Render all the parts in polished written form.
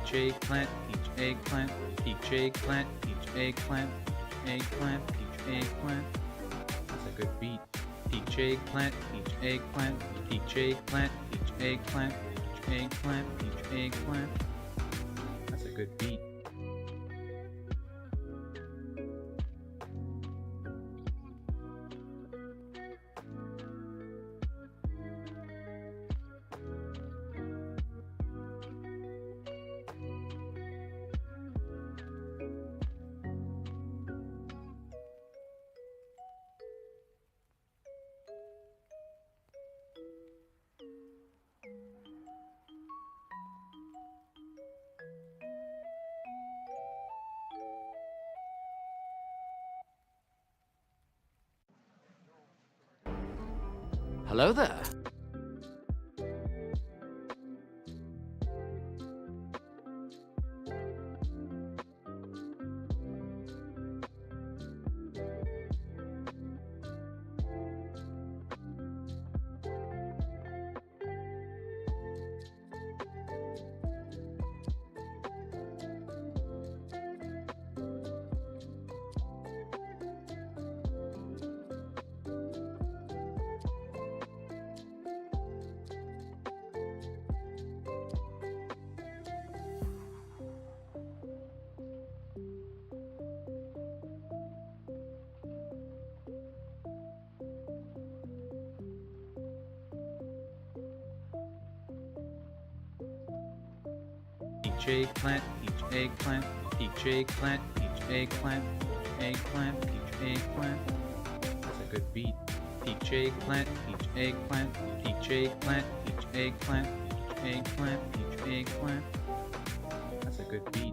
peach eggplant, peach eggplant, peach eggplant, peach eggplant, peach eggplant, peach eggplant. That's a good beat. Peach eggplant, peach eggplant, peach eggplant, peach eggplant, peach eggplant, peach eggplant. That's a good beat. Hello there. Peach eggplant, peach eggplant, peach eggplant, peach eggplant, peach eggplant, peach eggplant. That's a good beat. Peach eggplant, peach eggplant, peach eggplant, peach eggplant, peach eggplant, peach eggplant. That's a good beat.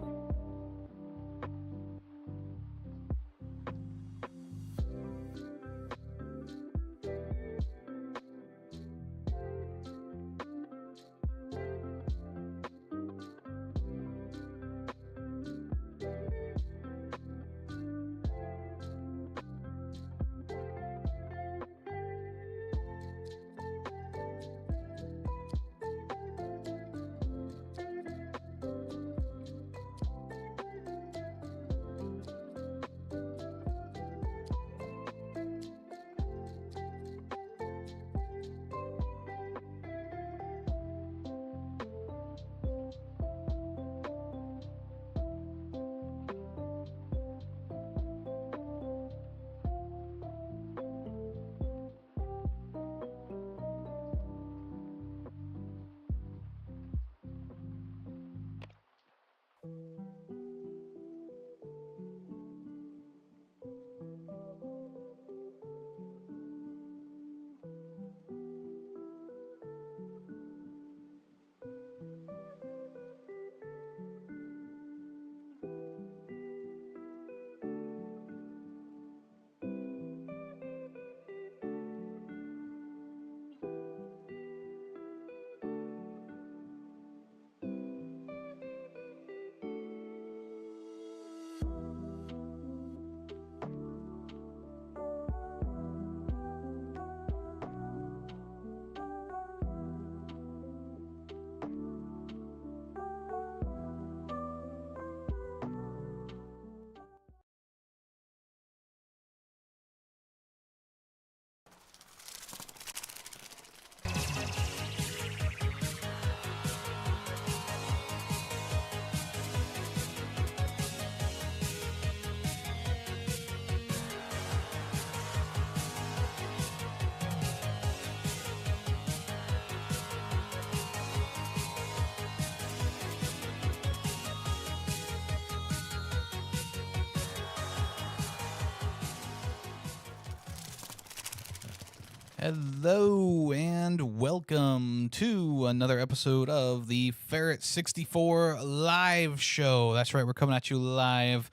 Hello and welcome to another episode of the Ferret64 live show. That's right, we're coming at you live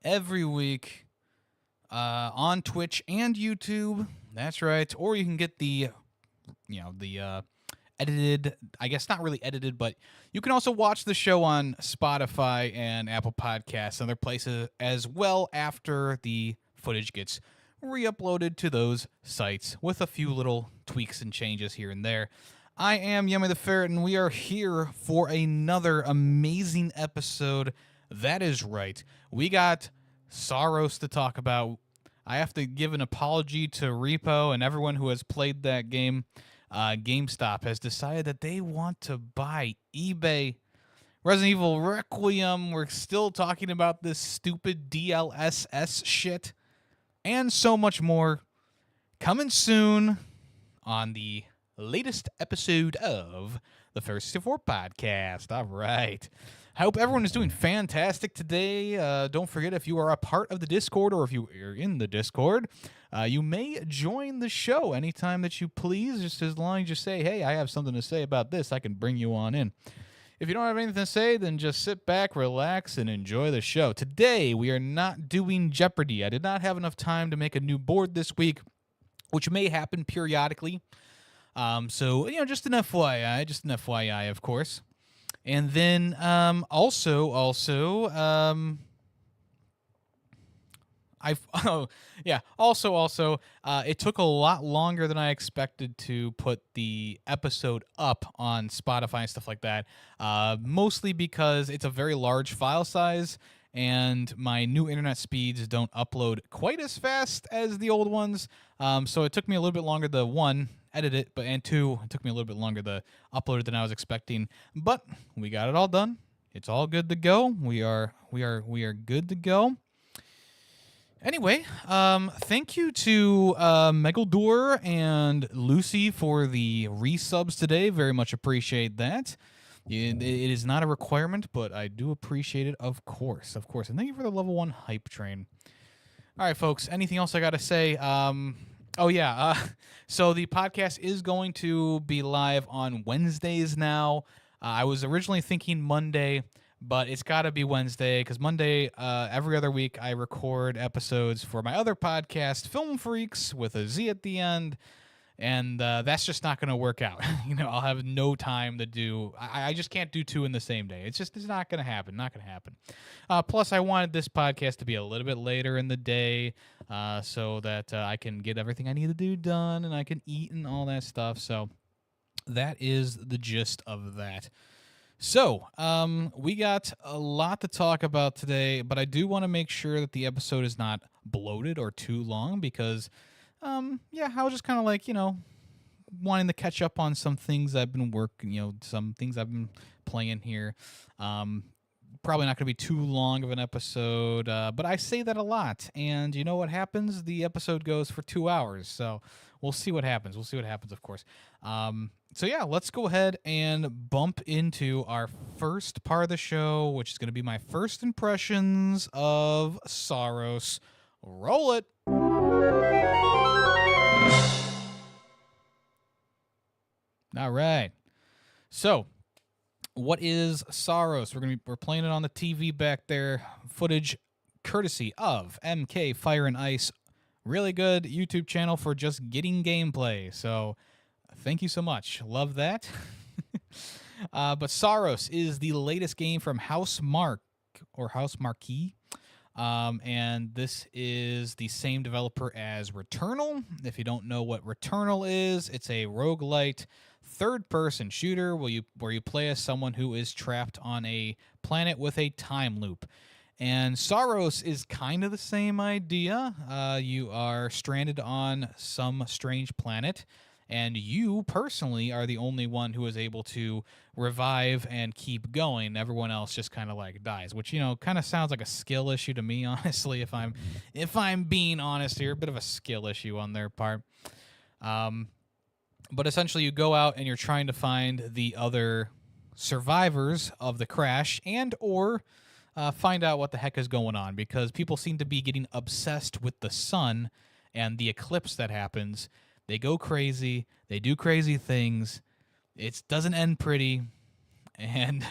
every week on Twitch and YouTube. That's right, or you can get the edited, I guess not really edited, but you can also watch the show on Spotify and Apple Podcasts and other places as well after the footage gets re-uploaded to those sites with a few little tweaks and changes here and there. I am Yummy the Ferret, and we are here for another amazing episode. That is right. We got SAROS to talk about. I have to give an apology to R.E.P.O and everyone who has played that game. GameStop has decided that they want to buy eBay. Resident Evil Requiem, we're still talking about this stupid DLSS shit, and so much more. Coming soon on the latest episode of the Ferret64 podcast. All right. I hope everyone is doing fantastic today. Don't forget, if you are a part of the Discord or if you are in the Discord, you may join the show anytime that you please, just as long as you say, hey, I have something to say about this, I can bring you on in. If you don't have anything to say, then just sit back, relax, and enjoy the show. Today, we are not doing Jeopardy. I did not have enough time to make a new board this week, which may happen periodically. So, just an FYI, of course. And then also, it took a lot longer than I expected to put the episode up on Spotify and stuff like that, mostly because it's a very large file size, and my new internet speeds don't upload quite as fast as the old ones. So it took me a little bit longer to, one, edit it, and two, it took me a little bit longer to upload it than I was expecting. But we got it all done. It's all good to go. We are good to go. Anyway, thank you to Megaldoor and Lucy for the resubs today. Very much appreciate that. It is not a requirement, but I do appreciate it, of course. And thank you for the level 1 hype train. All right, folks, anything else I got to say? So the podcast is going to be live on Wednesdays now. I was originally thinking Monday, but it's got to be Wednesday, because Monday, every other week, I record episodes for my other podcast, Film Freaks, with a Z at the end. And that's just not going to work out. I'll have no time to do. I just can't do two in the same day. It's not going to happen. Not going to happen. Plus, I wanted this podcast to be a little bit later in the day, so that I can get everything I need to do done, and I can eat and all that stuff. So that is the gist of that. So we got a lot to talk about today, but I do want to make sure that the episode is not bloated or too long, because I was just kind of wanting to catch up on some things I've been working, some things I've been playing here. Probably not going to be too long of an episode, but I say that a lot. And you know what happens? The episode goes for 2 hours. So we'll see what happens. Of course. Let's go ahead and bump into our first part of the show, which is going to be my first impressions of SAROS. Roll it. All right. So, what is SAROS? We're playing it on the TV back there. Footage courtesy of MK Fire and Ice. Really good YouTube channel for just getting gameplay. So, thank you so much. Love that. But SAROS is the latest game from House Marquee. And this is the same developer as Returnal. If you don't know what Returnal is, it's a roguelite third-person shooter where you play as someone who is trapped on a planet with a time loop. And SAROS is kind of the same idea. You are stranded on some strange planet, and you personally are the only one who is able to revive and keep going. Everyone else just kind of dies, which kind of sounds like a skill issue to me, honestly. If I'm being honest here, a bit of a skill issue on their part. But essentially, you go out and you're trying to find the other survivors of the crash, and or find out what the heck is going on, because people seem to be getting obsessed with the sun and the eclipse that happens. They go crazy. They do crazy things. It doesn't end pretty, and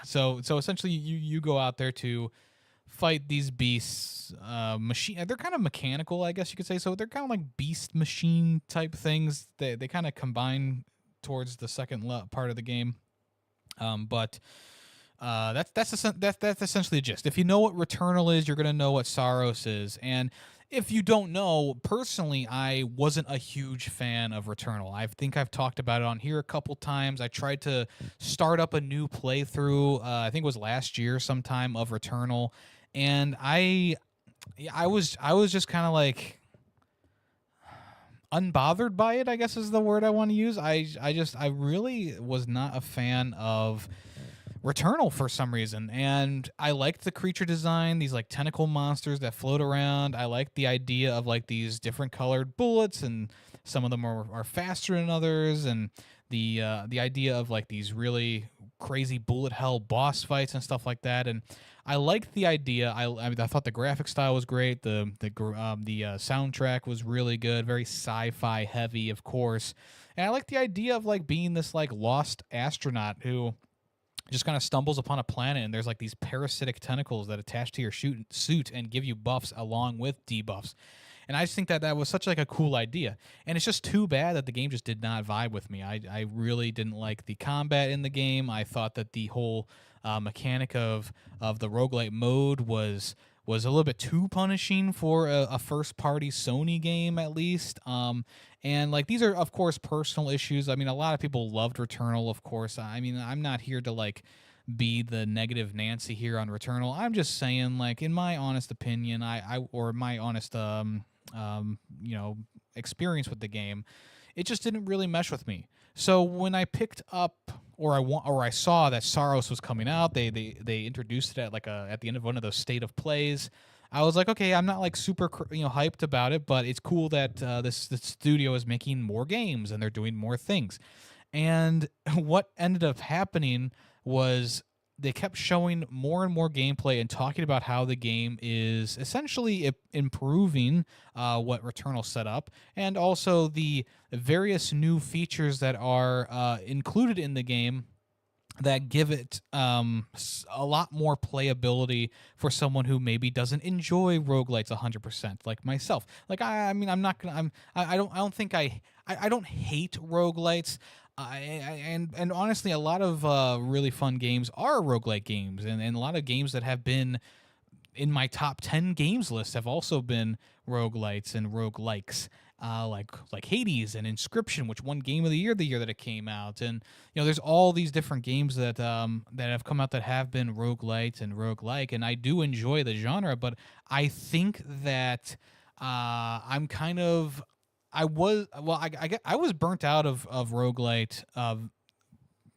So essentially, you go out there to fight these beasts. They're kind of mechanical, I guess you could say. So they're kind of like beast machine type things. They kind of combine towards the second part of the game. But that's essentially the gist. If you know what Returnal is, you're gonna know what SAROS is, and If you don't know, personally, I wasn't a huge fan of Returnal. I think I've talked about it on here a couple times. I tried to start up a new playthrough. I think it was last year sometime of Returnal, and I was just kind of like unbothered by it, I guess is the word I want to use. I really was not a fan of Returnal for some reason, and I liked the creature design, these like tentacle monsters that float around. I liked the idea of like these different colored bullets, and some of them are faster than others, and the idea of like these really crazy bullet hell boss fights and stuff like that. And I liked the idea. I mean, I thought the graphic style was great. The soundtrack was really good, very sci-fi heavy, of course. And I like the idea of like being this like lost astronaut who just kind of stumbles upon a planet, and there's like these parasitic tentacles that attach to your suit and give you buffs along with debuffs. And I just think that that was such like a cool idea. And it's just too bad that the game just did not vibe with me. I really didn't like the combat in the game. I thought that the whole mechanic of the roguelite mode was a little bit too punishing for a first party Sony game, at least. And like these are of course personal issues. I mean, a lot of people loved Returnal, of course. I mean, I'm not here to like be the negative Nancy here on Returnal. I'm just saying, like, in my honest opinion, or my honest you know, experience with the game, it just didn't really mesh with me. So when I picked up, or I saw that SAROS was coming out, they introduced it at like at the end of one of those state of plays. I was like, okay, I'm not like super hyped about it, but it's cool that this studio is making more games and they're doing more things. And what ended up happening was they kept showing more and more gameplay and talking about how the game is essentially improving what Returnal set up, and also the various new features that are included in the game that give it a lot more playability for someone who maybe doesn't enjoy roguelites 100%, like myself. Like I mean, I'm not gonna. I don't think I don't hate roguelites. And honestly, a lot of really fun games are roguelike games, and a lot of games that have been in my top 10 games list have also been roguelites and roguelikes. Like Hades and Inscription, which won Game of the Year that it came out, and there's all these different games that that have come out that have been roguelites and roguelike, and I do enjoy the genre, but I think that I'm kind of I was well I was burnt out of roguelite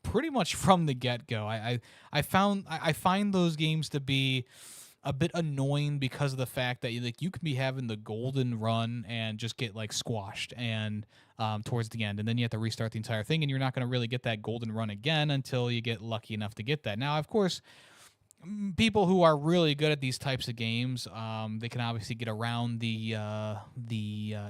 pretty much from the get go. I find those games to be a bit annoying because of the fact that like you can be having the golden run and just get like squashed and towards the end, and then you have to restart the entire thing, and you're not going to really get that golden run again until you get lucky enough to get that. Now, of course, people who are really good at these types of games, they can obviously get around the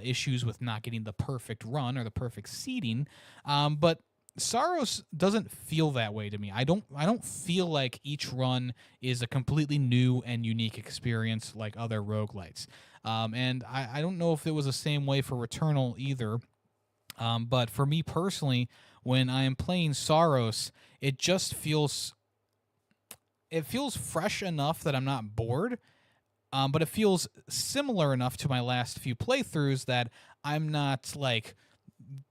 issues with not getting the perfect run or the perfect seeding, but SAROS doesn't feel that way to me. I don't feel like each run is a completely new and unique experience like other roguelites. And I don't know if it was the same way for Returnal either. But for me personally, when I am playing SAROS, it just feels fresh enough that I'm not bored. But it feels similar enough to my last few playthroughs that I'm not like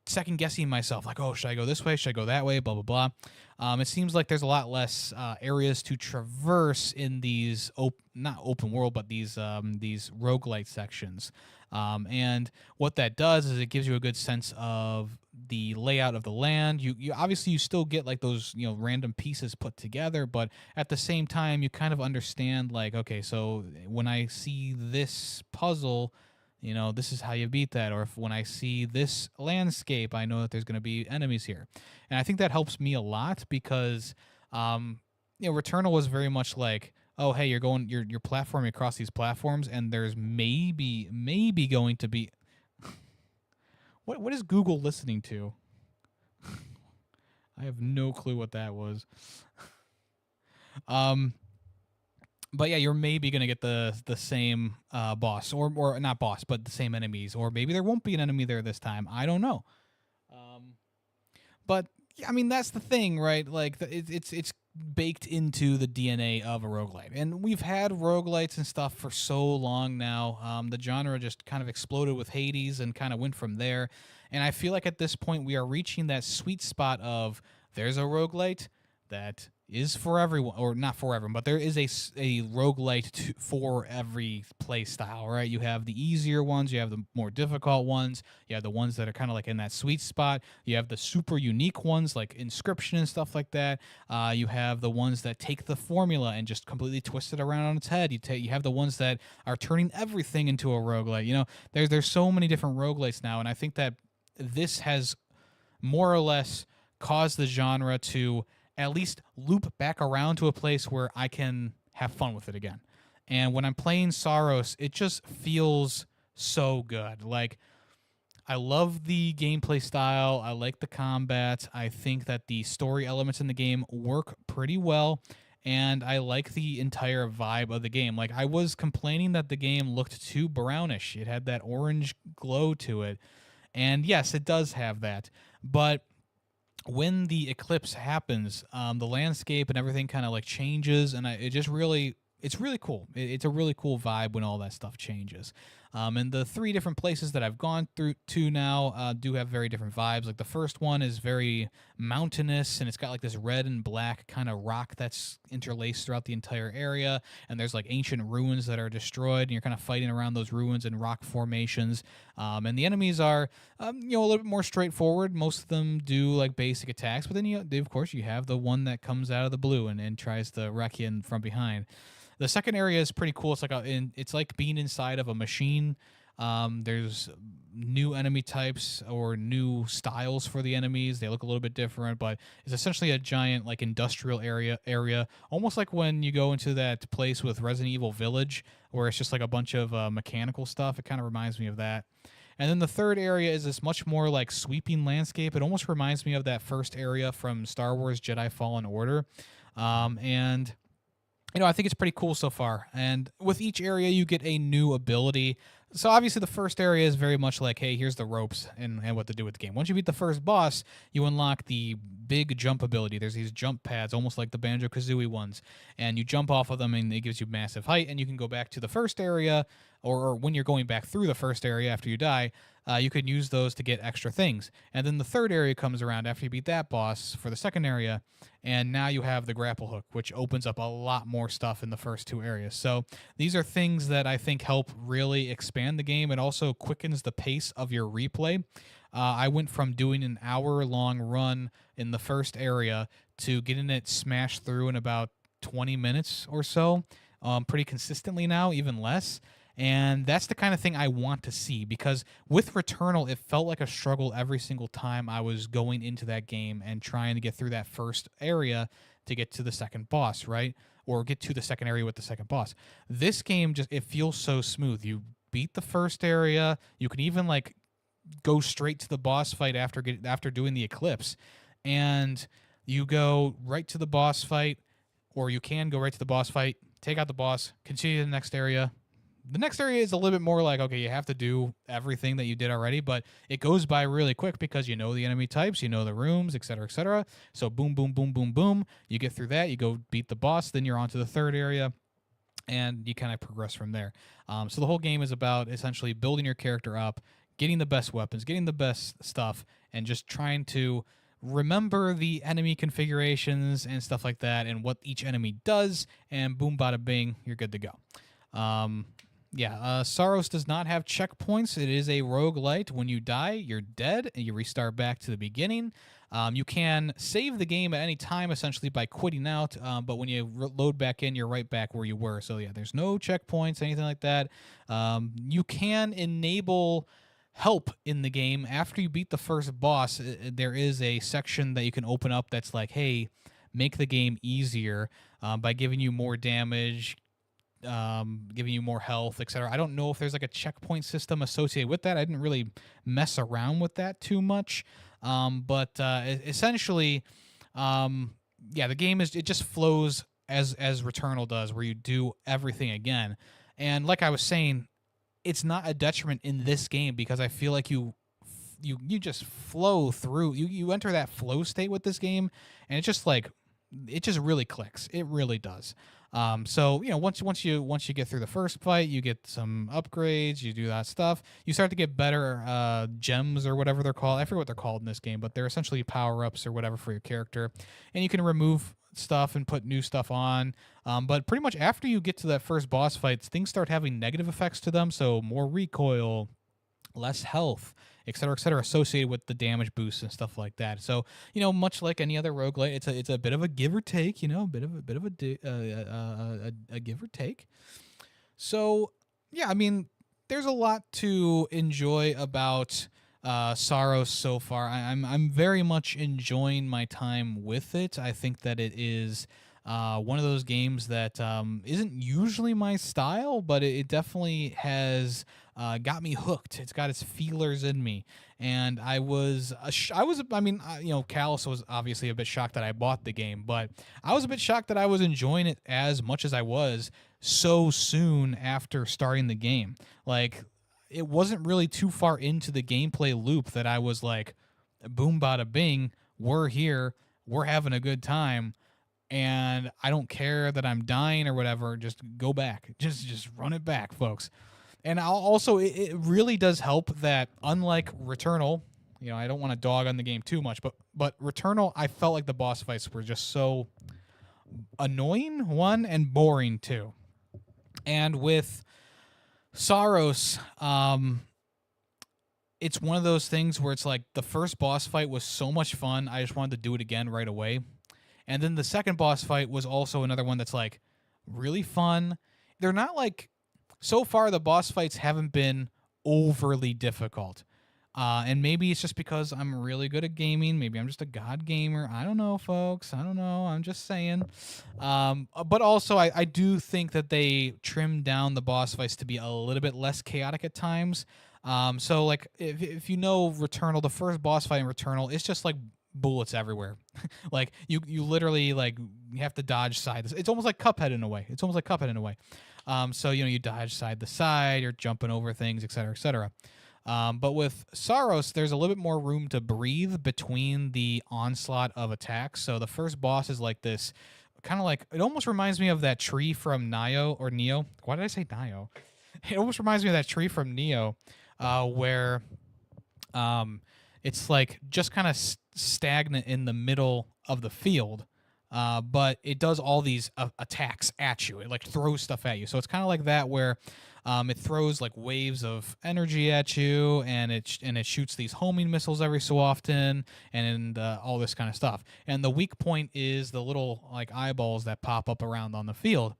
second guessing myself, like, oh, should I go this way? Should I go that way? Blah blah blah. It seems like there's a lot less areas to traverse in these not open world, but these roguelite sections. And what that does is it gives you a good sense of the layout of the land. You obviously you still get like those random pieces put together, but at the same time you kind of understand like, okay, so when I see this puzzle, this is how you beat that. Or if when I see this landscape, I know that there's going to be enemies here. And I think that helps me a lot because, Returnal was very much like, oh, hey, you're platforming across these platforms, and there's maybe going to be. What is Google listening to? I have no clue what that was. But yeah, you're maybe gonna get the same boss, or not boss, but the same enemies, or maybe there won't be an enemy there this time. I don't know. But I mean, that's the thing, right? Like it's baked into the DNA of a roguelite. And we've had roguelites and stuff for so long now. The genre just kind of exploded with Hades and kind of went from there. And I feel like at this point we are reaching that sweet spot of there's a roguelite that is for everyone, or not for everyone, but there is a roguelite for every play style, right? You have the easier ones, you have the more difficult ones, you have the ones that are kind of like in that sweet spot, you have the super unique ones like Inscription and stuff like that, you have the ones that take the formula and just completely twist it around on its head, you have the ones that are turning everything into a roguelite. There's so many different roguelites now, and I think that this has more or less caused the genre to at least loop back around to a place where I can have fun with it again. And when I'm playing SAROS, it just feels so good. Like, I love the gameplay style. I like the combat. I think that the story elements in the game work pretty well. And I like the entire vibe of the game. Like, I was complaining that the game looked too brownish. It had that orange glow to it. And yes, it does have that. But when the eclipse happens, the landscape and everything kind of like changes, and it's really cool. It's a really cool vibe when all that stuff changes. And the 3 different places that I've gone through to now do have very different vibes. Like the first one is very mountainous, and it's got like this red and black kind of rock that's interlaced throughout the entire area. And there's like ancient ruins that are destroyed, and you're kind of fighting around those ruins and rock formations. And the enemies are, a little bit more straightforward. Most of them do like basic attacks, but then of course you have the one that comes out of the blue and tries to wreck you from behind. The second area is pretty cool. It's like being inside of a machine. There's new enemy types or new styles for the enemies. They look a little bit different, but it's essentially a giant like industrial area, almost like when you go into that place with Resident Evil Village, where it's just like a bunch of mechanical stuff. It kind of reminds me of that. And then the third area is this much more like sweeping landscape. It almost reminds me of that first area from Star Wars Jedi Fallen Order. And I think it's pretty cool so far. And with each area, you get a new ability. So obviously the first area is very much like, hey, here's the ropes and what to do with the game. Once you beat the first boss, you unlock the big jump ability. There's these jump pads, almost like the Banjo-Kazooie ones. And you jump off of them, and it gives you massive height. And you can go back to the first area, or when you're going back through the first area after you die, you can use those to get extra things. And then the third area comes around after you beat that boss for the second area, and now you have the grapple hook, which opens up a lot more stuff in the first 2 areas. So these are things that I think help really expand the game. It also quickens the pace of your replay. I went from doing an hour-long run in the first area to getting it smashed through in about 20 minutes or so, pretty consistently now, even less. And that's the kind of thing I want to see, because with Returnal, it felt like a struggle every single time I was going into that game and trying to get through that first area to get to the second boss, right? Or get to the second area with the second boss. This game it feels so smooth. You beat the first area. You can even like go straight to the boss fight after doing the eclipse, and you go right to the boss fight, or you can go right to the boss fight, take out the boss, continue to the next area. The next area is a little bit more like, okay, you have to do everything that you did already, but it goes by really quick because you know the enemy types, you know the rooms, etc., etc. So boom, boom, boom, boom, boom. You get through that, you go beat the boss, then you're on to the third area, and you kind of progress from there. So the whole game is about essentially building your character up, getting the best weapons, getting the best stuff, and just trying to remember the enemy configurations and stuff like that and what each enemy does, and boom, bada bing, you're good to go. Saros does not have checkpoints. It is a roguelite. When you die, you're dead, and you restart back to the beginning. You can save the game at any time, essentially, by quitting out, but when you load back in, you're right back where you were. So, yeah, there's no checkpoints, anything like that. You can enable help in the game. After you beat the first boss, there is a section that you can open up that's like, hey, make the game easier by giving you more damage, giving you more health, etc. I don't know if there's like a checkpoint system associated with that. I didn't really mess around with that too much, but essentially, the game it just flows as Returnal does, where you do everything again. And like I was saying, it's not a detriment in this game because I feel like you just flow through. You enter that flow state with this game, and it's just like it just really clicks. It really does. So once you get through the first fight, you get some upgrades, you do that stuff, you start to get better gems or whatever they're called. I forget what they're called in this game, but they're essentially power-ups or whatever for your character, and you can remove stuff and put new stuff on. But pretty much after you get to that first boss fight, things start having negative effects to them, so more recoil, less health, et cetera, associated with the damage boosts and stuff like that. So, much like any other roguelite, it's a bit of a give or take, a bit of a give or take. So, yeah, I mean, there's a lot to enjoy about SAROS so far. I'm very much enjoying my time with it. I think that it is one of those games that isn't usually my style, but it definitely has got me hooked. It's got its feelers in me, and Callus was obviously a bit shocked that I bought the game, but I was a bit shocked that I was enjoying it as much as I was so soon after starting the game. Like, it wasn't really too far into the gameplay loop that I was like, boom, bada bing, we're here, we're having a good time. And I don't care that I'm dying or whatever. Just go back. Just run it back, folks. And it really does help that, unlike Returnal, I don't want to dog on the game too much, but Returnal, I felt like the boss fights were just so annoying, one, and boring, two. And with SAROS, it's one of those things where it's like the first boss fight was so much fun, I just wanted to do it again right away. And then the second boss fight was also another one that's like really fun. They're not like, so far the boss fights haven't been overly difficult. And maybe it's just because I'm really good at gaming. Maybe I'm just a god gamer. I don't know, folks. I don't know. I'm just saying. But also, I do think that they trimmed down the boss fights to be a little bit less chaotic at times. So, like, if you know Returnal, the first boss fight in Returnal, it's just like bullets everywhere. Like, you literally, like, you have to dodge side. It's almost like Cuphead in a way. So, you dodge side to side, you're jumping over things, et cetera, et cetera. But with SAROS, there's a little bit more room to breathe between the onslaught of attacks. So the first boss is like this, kind of like, it almost reminds me of that tree from Neo. Why did I say Neo? It almost reminds me of that tree from Neo, where it's like just kind of stagnant in the middle of the field. But it does all these attacks at you. It like throws stuff at you. So it's kind of like that, where it throws like waves of energy at you, and it shoots these homing missiles every so often, and all this kind of stuff. And the weak point is the little like eyeballs that pop up around on the field.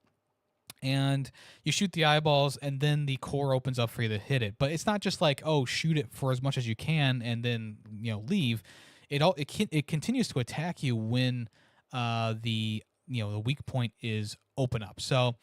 And you shoot the eyeballs, and then the core opens up for you to hit it. But it's not just like, oh, shoot it for as much as you can and then leave. It continues to attack you when the weak point is open up. So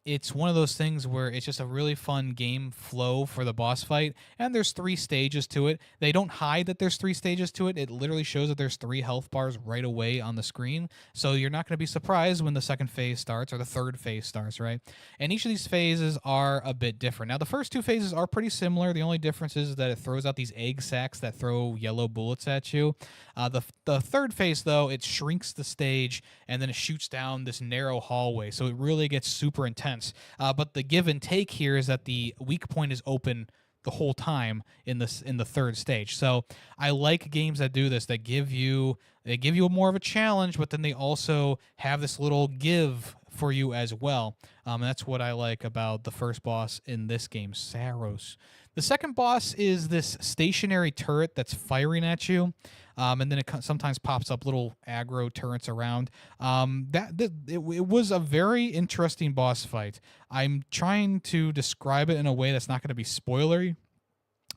it's one of those things where it's just a really fun game flow for the boss fight, and there's 3 stages to it. They don't hide that there's 3 stages to it. It literally shows that there's 3 health bars right away on the screen, so you're not going to be surprised when the second phase starts or the third phase starts, right? And each of these phases are a bit different. Now, the first 2 phases are pretty similar. The only difference is that it throws out these egg sacs that throw yellow bullets at you. The third phase, though, it shrinks the stage, and then it shoots down this narrow hallway, so it really gets super intense. But the give and take here is that the weak point is open the whole time in the third stage. So I like games that do this, that give you more of a challenge, but then they also have this little give for you as well. And that's what I like about the first boss in this game, SAROS. The second boss is this stationary turret that's firing at you. And then it sometimes pops up little aggro turrets around. It was a very interesting boss fight. I'm trying to describe it in a way that's not going to be spoilery,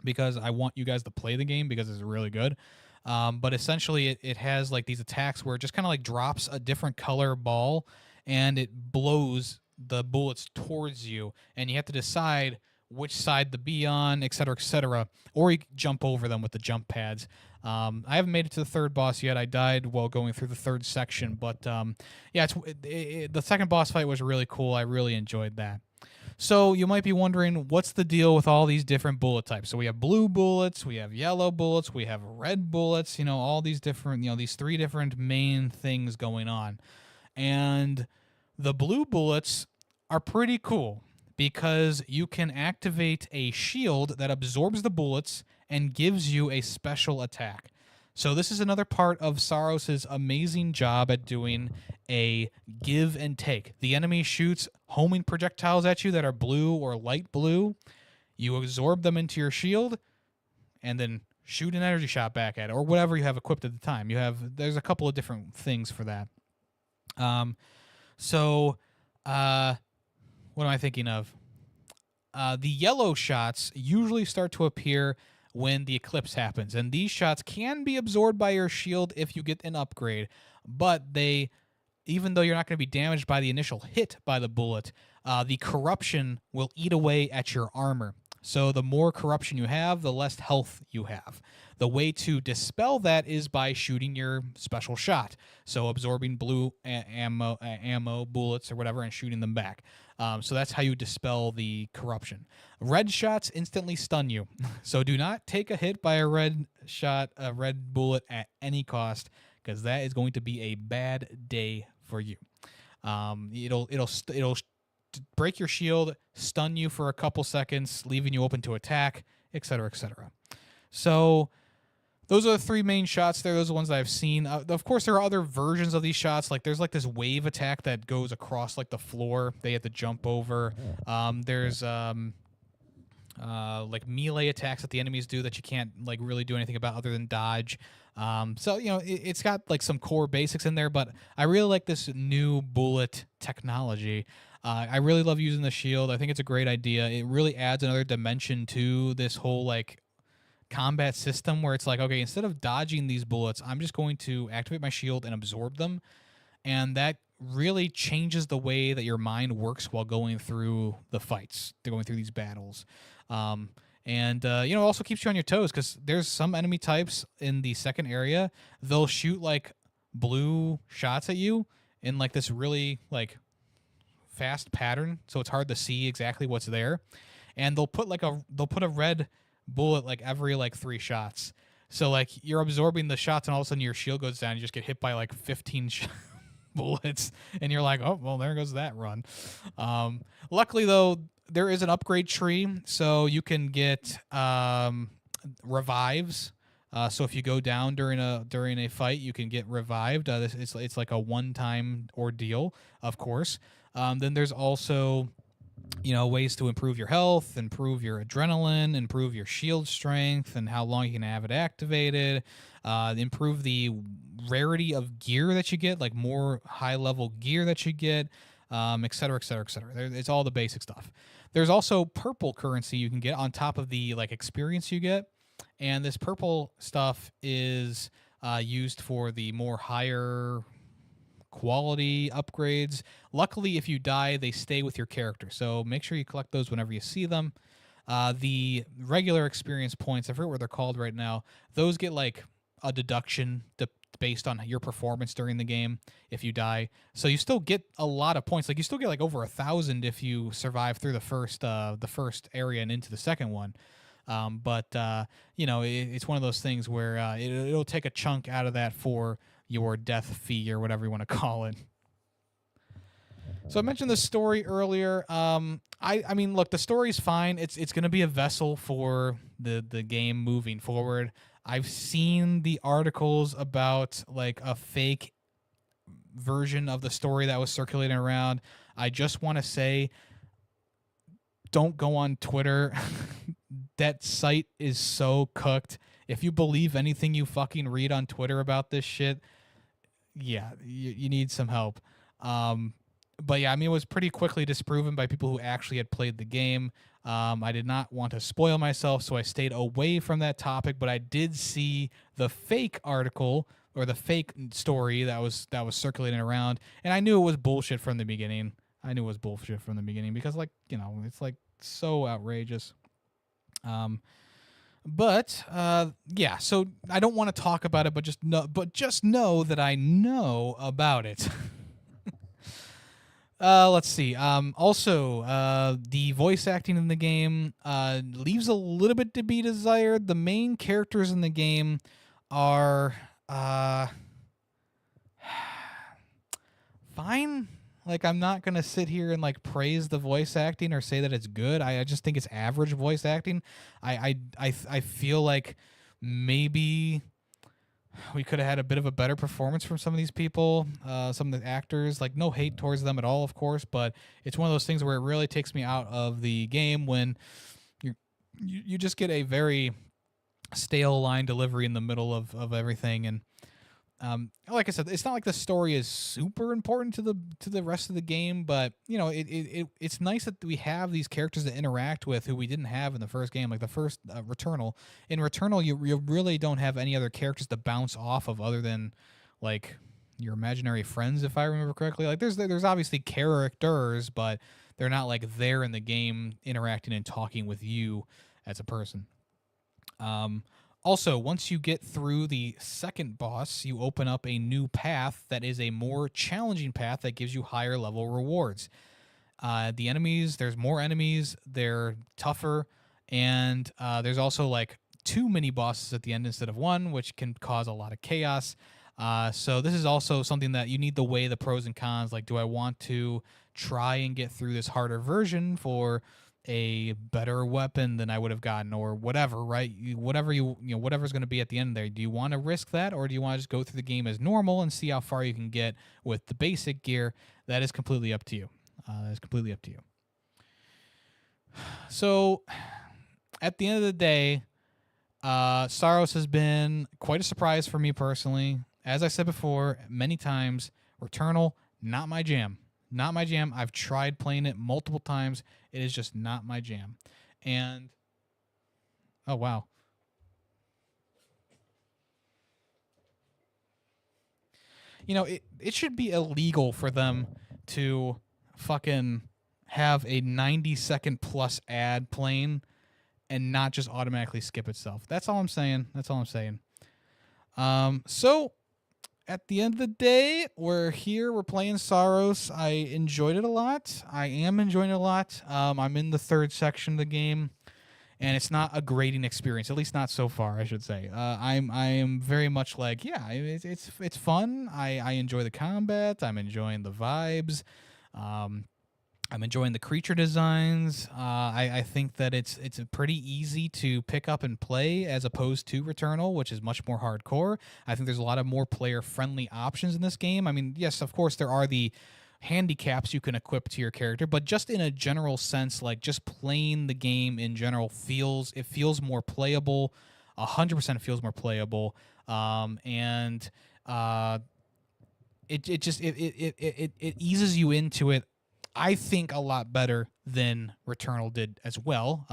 because I want you guys to play the game because it's really good. But essentially, it has like these attacks where it just kind of like drops a different color ball, and it blows the bullets towards you, and you have to decide which side to be on, et cetera, or you jump over them with the jump pads. I haven't made it to the third boss yet. I died while going through the third section, but yeah, the second boss fight was really cool. I really enjoyed that. So you might be wondering, what's the deal with all these different bullet types? So we have blue bullets, we have yellow bullets, we have red bullets, all these different, these three different main things going on. And the blue bullets are pretty cool because you can activate a shield that absorbs the bullets and gives you a special attack. So this is another part of SAROS' amazing job at doing a give and take. The enemy shoots homing projectiles at you that are blue or light blue. You absorb them into your shield and then shoot an energy shot back at it, or whatever you have equipped at the time. There's a couple of different things for that. What am I thinking of? The yellow shots usually start to appear when the eclipse happens, and these shots can be absorbed by your shield if you get an upgrade, but even though you're not going to be damaged by the initial hit by the bullet, the corruption will eat away at your armor. So the more corruption you have, the less health you have. The way to dispel that is by shooting your special shot. So absorbing blue ammo, bullets, or whatever, and shooting them back. So that's how you dispel the corruption. Red shots instantly stun you. So do not take a hit by a red bullet at any cost, because that is going to be a bad day for you. It'll break your shield, stun you for a couple seconds, leaving you open to attack, etc., etc. So those are the three main shots there. Those are the ones that I've seen. Of course, there are other versions of these shots. Like there's like this wave attack that goes across like the floor. They have to jump over. There's like melee attacks that the enemies do that you can't like really do anything about other than dodge. So it's got like some core basics in there, but I really like this new bullet technology. I really love using the shield. I think it's a great idea. It really adds another dimension to this whole like combat system where it's like, okay, instead of dodging these bullets, I'm just going to activate my shield and absorb them. And that really changes the way that your mind works while going through the fights, going through these battles. And also keeps you on your toes, because there's some enemy types in the second area, they'll shoot like blue shots at you in like this really like fast pattern, so it's hard to see exactly what's there. And they'll put a red bullet like every like 3 shots. So like you're absorbing the shots, and all of a sudden your shield goes down. You just get hit by like 15 bullets, and you're like, oh well, there goes that run. Luckily though, there is an upgrade tree, so you can get revives. So if you go down during a fight, you can get revived. It's like a one-time ordeal, of course. Then there's also ways to improve your health, improve your adrenaline, improve your shield strength, and how long you can have it activated. Improve the rarity of gear that you get, like more high-level gear that you get, et cetera, et cetera, et cetera. It's all the basic stuff. There's also purple currency you can get on top of the like experience you get, and this purple stuff is used for the more higher quality upgrades. Luckily, if you die, they stay with your character, so make sure you collect those whenever you see them. The regular experience points, I forget what they're called right now, those get like a deduction based on your performance during the game if you die. So you still get a lot of points. Like you still get like over 1,000 if you survive through the first area and into the second one. It's one of those things where it'll take a chunk out of that for your death fee or whatever you want to call it. So I mentioned the story earlier. I mean, look, the story's fine. It's going to be a vessel for the game moving forward. I've seen the articles about like a fake version of the story that was circulating around. I just want to say, don't go on Twitter. That site is so cooked. If you believe anything you fucking read on Twitter about this shit, yeah, you need some help. But yeah, I mean, it was pretty quickly disproven by people who actually had played the game. I did not want to spoil myself, so I stayed away from that topic. But I did see the fake article or the fake story that was circulating around, and I knew it was bullshit from the beginning. Because it's like so outrageous. Yeah, so I don't want to talk about it, but just know that I know about it. Let's see. Also, the voice acting in the game leaves a little bit to be desired. The main characters in the game are fine. Like, I'm not gonna sit here and like praise the voice acting or say that it's good. I just think it's average voice acting. I feel like maybe we could have had a bit of a better performance from some of these people, some of the actors. Like, no hate towards them at all, of course, but it's one of those things where it really takes me out of the game when you just get a very stale line delivery in the middle of everything. And like I said, it's not like the story is super important to the rest of the game, but you know, it's nice that we have these characters to interact with who we didn't have in the first game, like the first Returnal. In Returnal, you really don't have any other characters to bounce off of other than like your imaginary friends, if I remember correctly. Like there's obviously characters, but they're not like there in the game interacting and talking with you as a person. Also, once you get through the second boss, you open up a new path that is a more challenging path that gives you higher level rewards. The enemies, there's more enemies, they're tougher, and there's also like 2 mini bosses at the end instead of 1, which can cause a lot of chaos. So this is also something that you need to weigh the pros and cons. Like, do I want to try and get through this harder version for a better weapon than I would have gotten, or whatever, right? Whatever's going to be at the end there. Do you want to risk that, or do you want to just go through the game as normal and see how far you can get with the basic gear? That is completely up to you. So, at the end of the day, SAROS has been quite a surprise for me personally. As I said before, many times, Returnal, not my jam. Not my jam. I've tried playing it multiple times. It is just not my jam. And, oh, wow. You know, it should be illegal for them to fucking have a 90-second plus ad playing and not just automatically skip itself. That's all I'm saying. So at the end of the day, we're here. We're playing SAROS. I enjoyed it a lot. I am enjoying it a lot. I'm in the 3rd section of the game, and it's not a grading experience. At least not so far, I should say. I am very much like, yeah, it's fun. I enjoy the combat. I'm enjoying the vibes. I'm enjoying the creature designs. I think that it's pretty easy to pick up and play as opposed to Returnal, which is much more hardcore. I think there's a lot of more player-friendly options in this game. I mean, yes, of course, there are the handicaps you can equip to your character, but just in a general sense, like just playing the game in general feels more playable. 100% feels more playable, and it eases you into it, I think, a lot better than Returnal did as well.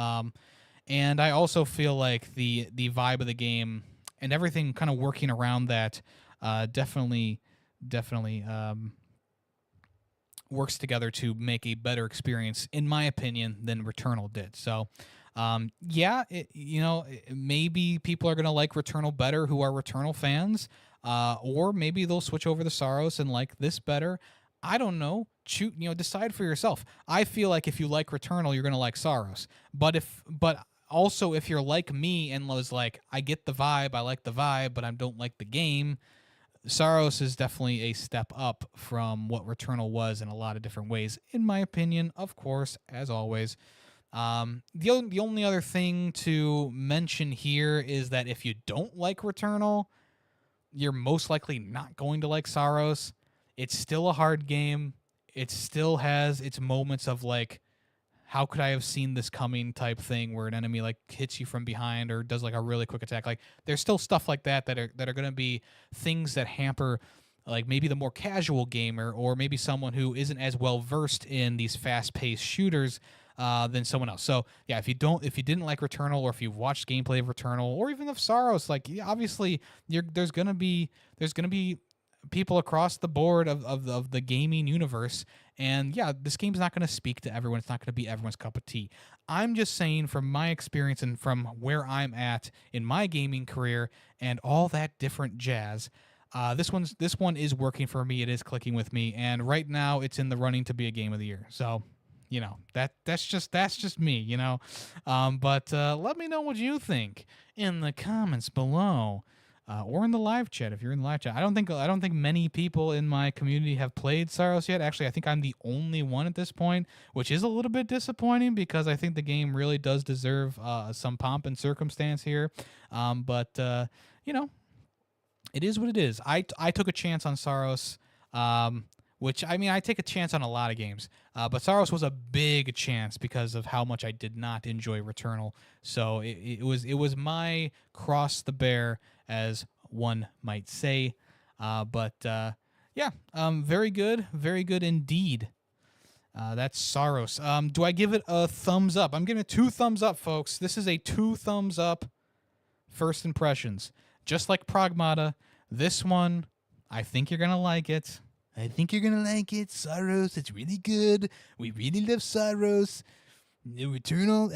And I also feel like the vibe of the game and everything kind of working around that definitely works together to make a better experience, in my opinion, than Returnal did. So, maybe people are going to like Returnal better who are Returnal fans, or maybe they'll switch over to SAROS and like this better. I don't know. Decide for yourself. I feel like if you like Returnal, you're gonna like SAROS. But also if you're like me and was like, I get the vibe, I like the vibe, but I don't like the game, SAROS is definitely a step up from what Returnal was in a lot of different ways, in my opinion. Of course, as always. The only other thing to mention here is that if you don't like Returnal, you're most likely not going to like SAROS. It's still a hard game. It still has its moments of like, how could I have seen this coming type thing where an enemy like hits you from behind or does like a really quick attack. Like, there's still stuff like that are going to be things that hamper like maybe the more casual gamer, or maybe someone who isn't as well versed in these fast-paced shooters than someone else. So yeah, if you didn't like Returnal, or if you've watched gameplay of Returnal, or even of SAROS, like, yeah, obviously there's gonna be people across the board of the gaming universe, and yeah, this game's not going to speak to everyone. It's not going to be everyone's cup of tea. I'm just saying, from my experience and from where I'm at in my gaming career and all that different jazz, This one is working for me. It is clicking with me, and right now it's in the running to be a game of the year. So, that's just me. But let me know what you think in the comments below. Or in the live chat if you're in the live chat. I don't think many people in my community have played Saros yet. Actually, I think I'm the only one at this point, which is a little bit disappointing because I think the game really does deserve some pomp and circumstance here. But it is what it is. I took a chance on Saros, which I take a chance on a lot of games, but Saros was a big chance because of how much I did not enjoy Returnal. So it was my cross the bear, as one might say. Very good indeed. That's Saros. Do I give it a thumbs up? I'm giving it 2 thumbs up, folks. This is a 2 thumbs up first impressions. Just like Pragmata, this one, I think you're going to like it. I think you're going to like it. Saros, it's really good. We really love Saros. El Returnal,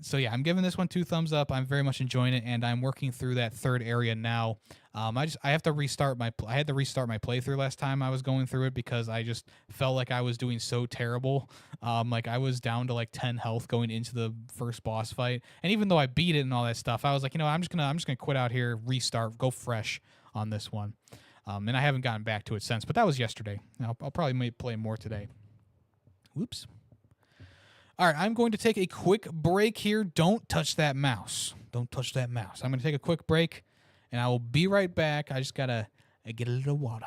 So yeah, I'm giving this one 2 thumbs up. I'm very much enjoying it, and I'm working through that third area now. I had to restart my playthrough last time I was going through it because I just felt like I was doing so terrible. Like I was down to like 10 health going into the first boss fight, and even though I beat it and all that stuff, I was like, I'm just gonna quit out here, restart, go fresh on this one. And I haven't gotten back to it since, but that was yesterday. I'll probably play more today. Whoops. All right, I'm going to take a quick break here. Don't touch that mouse. Don't touch that mouse. I'm going to take a quick break, and I will be right back. I just got to get a little water.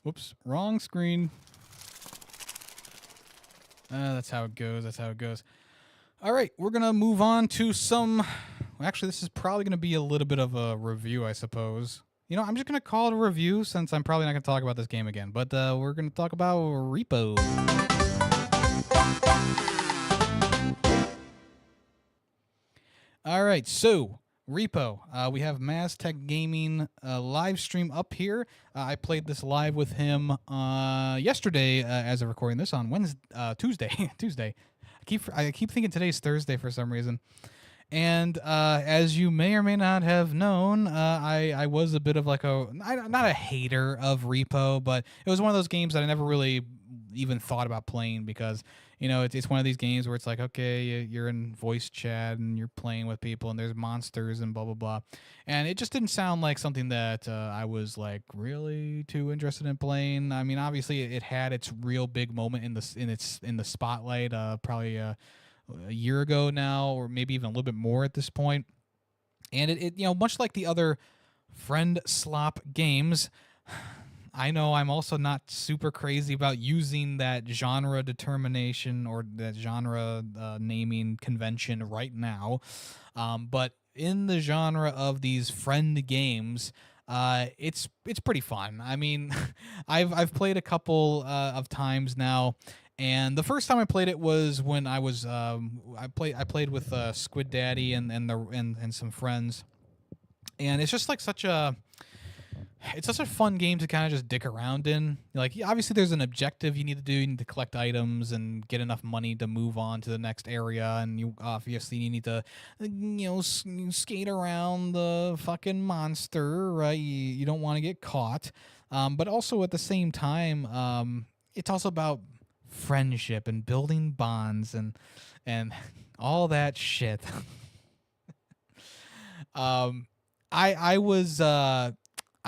Whoops, wrong screen. That's how it goes. That's how it goes. All right, we're going to move on to some... Actually, this is probably going to be a little bit of a review, I suppose. I'm just going to call it a review since I'm probably not going to talk about this game again. But we're going to talk about R.E.P.O. All right, so R.E.P.O. We have Maztec Gaming live stream up here. I played this live with him yesterday as of recording this on Tuesday. Tuesday. I keep thinking today's Thursday for some reason. And as you may or may not have known, I was a bit of like not a hater of R.E.P.O, but it was one of those games that I never really even thought about playing because it's one of these games where it's like, okay, you're in voice chat and you're playing with people and there's monsters and blah blah blah, and it just didn't sound like something that I was like really too interested in playing. I mean, obviously it had its real big moment in the spotlight, probably a year ago now, or maybe even a little bit more at this point. And it much like the other friend slop games, I know I'm also not super crazy about using that genre determination or that genre naming convention right now. But in the genre of these friend games, it's pretty fun. I mean, I've played a couple of times now, and the first time I played it was when I was I played with Squid Daddy and some friends, and it's just like such a fun game to kind of just dick around in. Like, obviously, there's an objective you need to do. You need to collect items and get enough money to move on to the next area. And you need to, skate around the fucking monster, right? You don't want to get caught. But also at the same time, it's also about friendship and building bonds and all that shit. I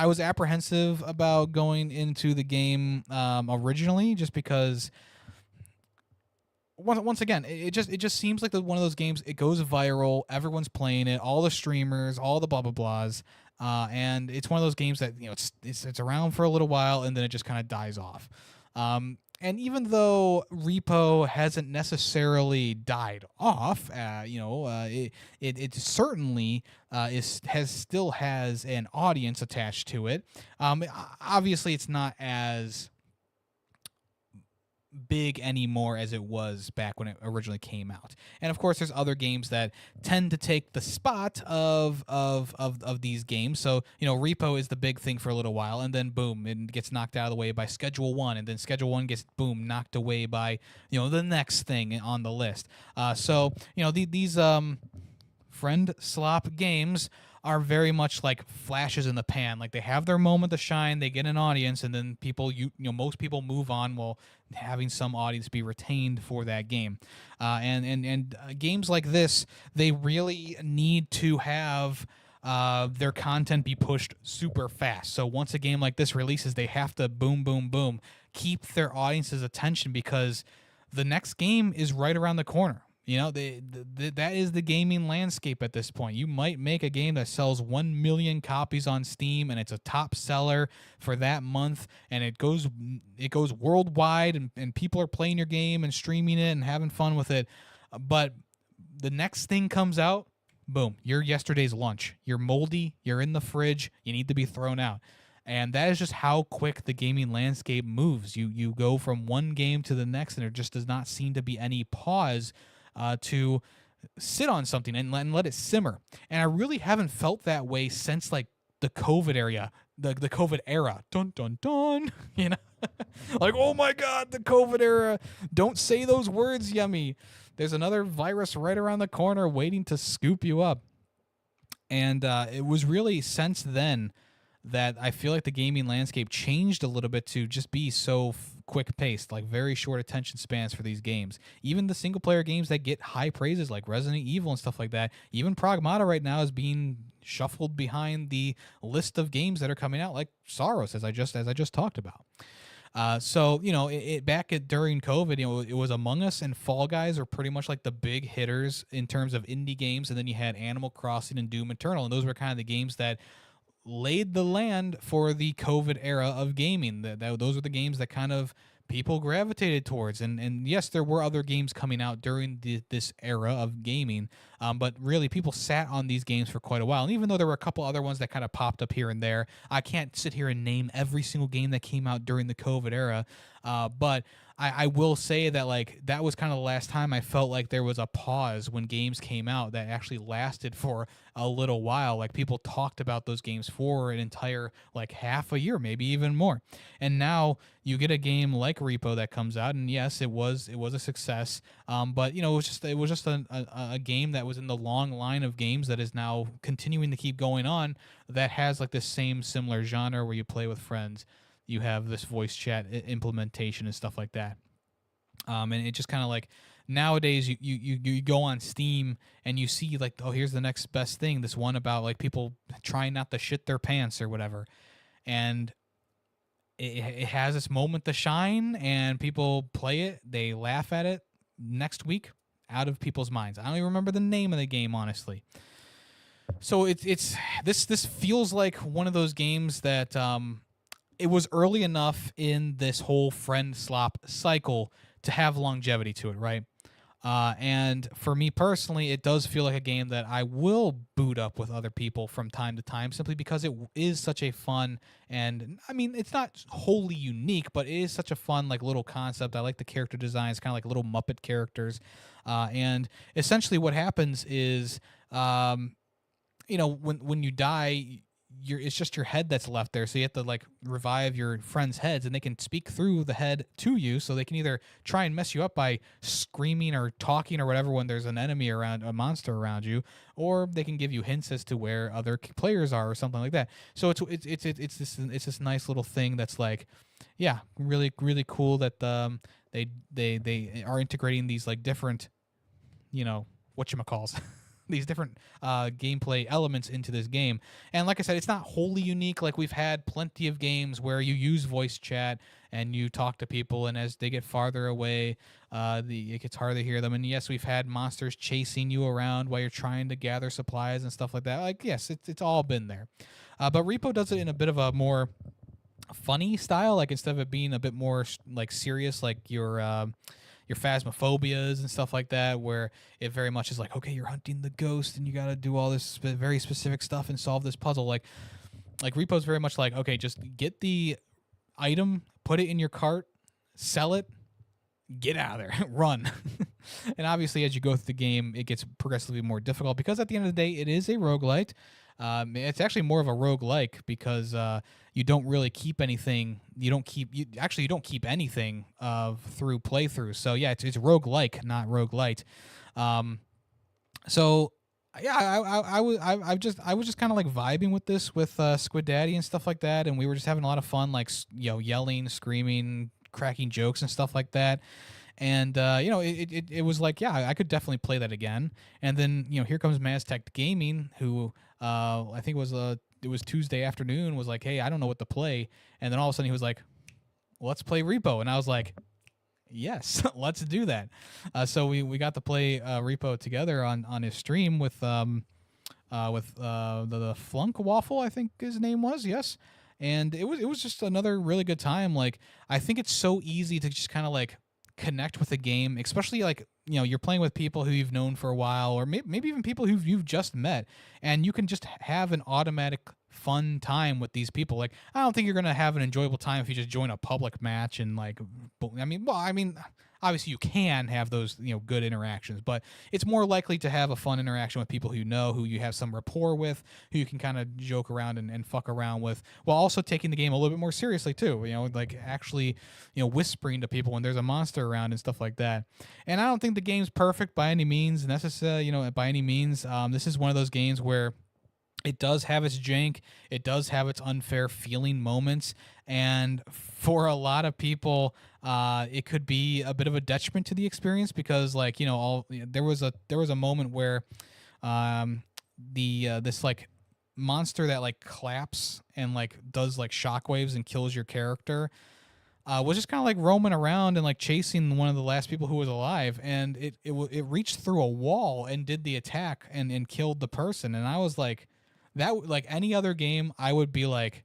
was apprehensive about going into the game originally, just because once again, it just seems like one of those games. It goes viral, everyone's playing it, all the streamers, all the blah blah blahs, and it's one of those games that it's around for a little while and then it just kind of dies off. And even though R.E.P.O hasn't necessarily died off, it certainly still has an audience attached to it. Obviously, it's not as big anymore as it was back when it originally came out. And of course, there's other games that tend to take the spot of these games. So, R.E.P.O is the big thing for a little while, and then boom, it gets knocked out of the way by Schedule 1, and then Schedule 1 gets boom knocked away by, the next thing on the list. These friend slop games are very much like flashes in the pan. Like, they have their moment to shine, they get an audience, and then most people move on while having some audience be retained for that game. And games like this, they really need to have their content be pushed super fast. So once a game like this releases, they have to boom, boom, boom, keep their audience's attention, because the next game is right around the corner. That is the gaming landscape at this point. You might make a game that sells 1 million copies on Steam, and it's a top seller for that month, and it goes worldwide, and people are playing your game and streaming it and having fun with it. But the next thing comes out, boom, you're yesterday's lunch. You're moldy, you're in the fridge, you need to be thrown out. And that is just how quick the gaming landscape moves. You go from one game to the next, and there just does not seem to be any pause to sit on something and let it simmer. And I really haven't felt that way since like the COVID era, the COVID era. Dun dun dun. Like, oh my God, the COVID era. Don't say those words, Yummy. There's another virus right around the corner waiting to scoop you up. And it was really since then that I feel like the gaming landscape changed a little bit to just be so quick paced, like very short attention spans for these games. Even the single player games that get high praises like Resident Evil and stuff like that, even Pragmata right now is being shuffled behind the list of games that are coming out, like SAROS, as I just talked about. During COVID, it was Among Us and Fall Guys are pretty much like the big hitters in terms of indie games, and then you had Animal Crossing and Doom Eternal, and those were kind of the games that laid the land for the COVID era of gaming. Those are the games that kind of people gravitated towards. And yes, there were other games coming out during this era of gaming, but really people sat on these games for quite a while. And even though there were a couple other ones that kind of popped up here and there, I can't sit here and name every single game that came out during the COVID era, but I will say that like that was kind of the last time I felt like there was a pause when games came out that actually lasted for a little while. Like people talked about those games for an entire like half a year, maybe even more. And now you get a game like Repo that comes out, and yes, it was a success. But it was just a game that was in the long line of games that is now continuing to keep going on, that has like this same similar genre where you play with friends, you have this voice chat implementation and stuff like that. And it just kind of like nowadays you go on Steam and you see like, oh, here's the next best thing, this one about like people trying not to shit their pants or whatever, and it has this moment to shine, and people play it, they laugh at it, next week out of people's minds. I don't even remember the name of the game, honestly. So it's this feels like one of those games that it was early enough in this whole friend slop cycle to have longevity to it, right? And for me personally, it does feel like a game that I will boot up with other people from time to time, simply because it is such a fun, and I mean, it's not wholly unique, but it is such a fun like little concept. I like the character designs, kind of like little Muppet characters. And essentially what happens is, when you die, it's just your head that's left there, so you have to like revive your friends' heads, and they can speak through the head to you, so they can either try and mess you up by screaming or talking or whatever when there's an enemy around, a monster around you, or they can give you hints as to where other players are or something like that. So it's this nice little thing that's like, yeah, really really cool that they are integrating these like different, whatchamacalls, these different gameplay elements into this game. And like I said, it's not wholly unique. Like, we've had plenty of games where you use voice chat and you talk to people, and as they get farther away, it gets harder to hear them. And yes, we've had monsters chasing you around while you're trying to gather supplies and stuff like that. Like, yes, it's all been there. But Repo does it in a bit of a more funny style. Like, instead of it being a bit more like serious, like your phasmophobias and stuff like that, where it very much is like, okay, you're hunting the ghost and you got to do all this very specific stuff and solve this puzzle. Like Repo's very much like, okay, just get the item, put it in your cart, sell it, get out of there, run. And obviously, as you go through the game, it gets progressively more difficult, because at the end of the day, it is a roguelite. It's actually more of a roguelike, because you don't really keep anything. You don't keep anything through playthroughs. So yeah, it's roguelike, not roguelite. So yeah, I was just kind of like vibing with this with Squid Daddy and stuff like that, and we were just having a lot of fun, like yelling, screaming, cracking jokes and stuff like that. And it was like, yeah, I could definitely play that again. And then here comes Maztec Gaming, who I think it was Tuesday afternoon, was like, hey, I don't know what to play. And then all of a sudden he was like, let's play Repo. And I was like, yes, let's do that. So we got to play Repo together on his stream with the Flunk Waffle, I think his name was. Yes. And it was just another really good time. Like, I think it's so easy to just kind of like connect with a game, especially like you're playing with people who you've known for a while, or maybe even people who you've just met, and you can just have an automatic fun time with these people. Like, I don't think you're gonna have an enjoyable time if you just join a public match and like, I mean, obviously you can have those good interactions, but it's more likely to have a fun interaction with people who who you have some rapport with, who you can kind of joke around and fuck around with, while also taking the game a little bit more seriously too. Like actually whispering to people when there's a monster around and stuff like that. And I don't think the game's perfect by any means necessary. By any means, this is one of those games where it does have its jank. It does have its unfair feeling moments, and for a lot of people, it could be a bit of a detriment to the experience, because like there was a moment where this like monster that like claps and like does like shockwaves and kills your character was just kind of like roaming around and like chasing one of the last people who was alive, and it reached through a wall and did the attack and killed the person. And I was like, that, like any other game, I would be like,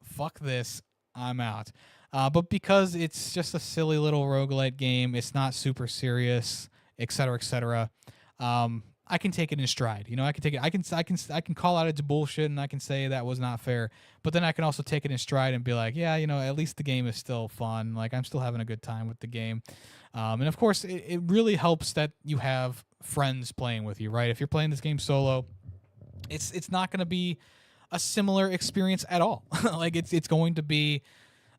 fuck this, I'm out. But because it's just a silly little roguelite game, it's not super serious, etc., etc. I can take it in stride. You know, I can take it. I can call out its bullshit and I can say that was not fair. But then I can also take it in stride and be like, yeah, you know, at least the game is still fun. Like I'm still having a good time with the game. And of course, it really helps that you have friends playing with you, right? If you're playing this game solo, it's not going to be a similar experience at all. Like it's going to be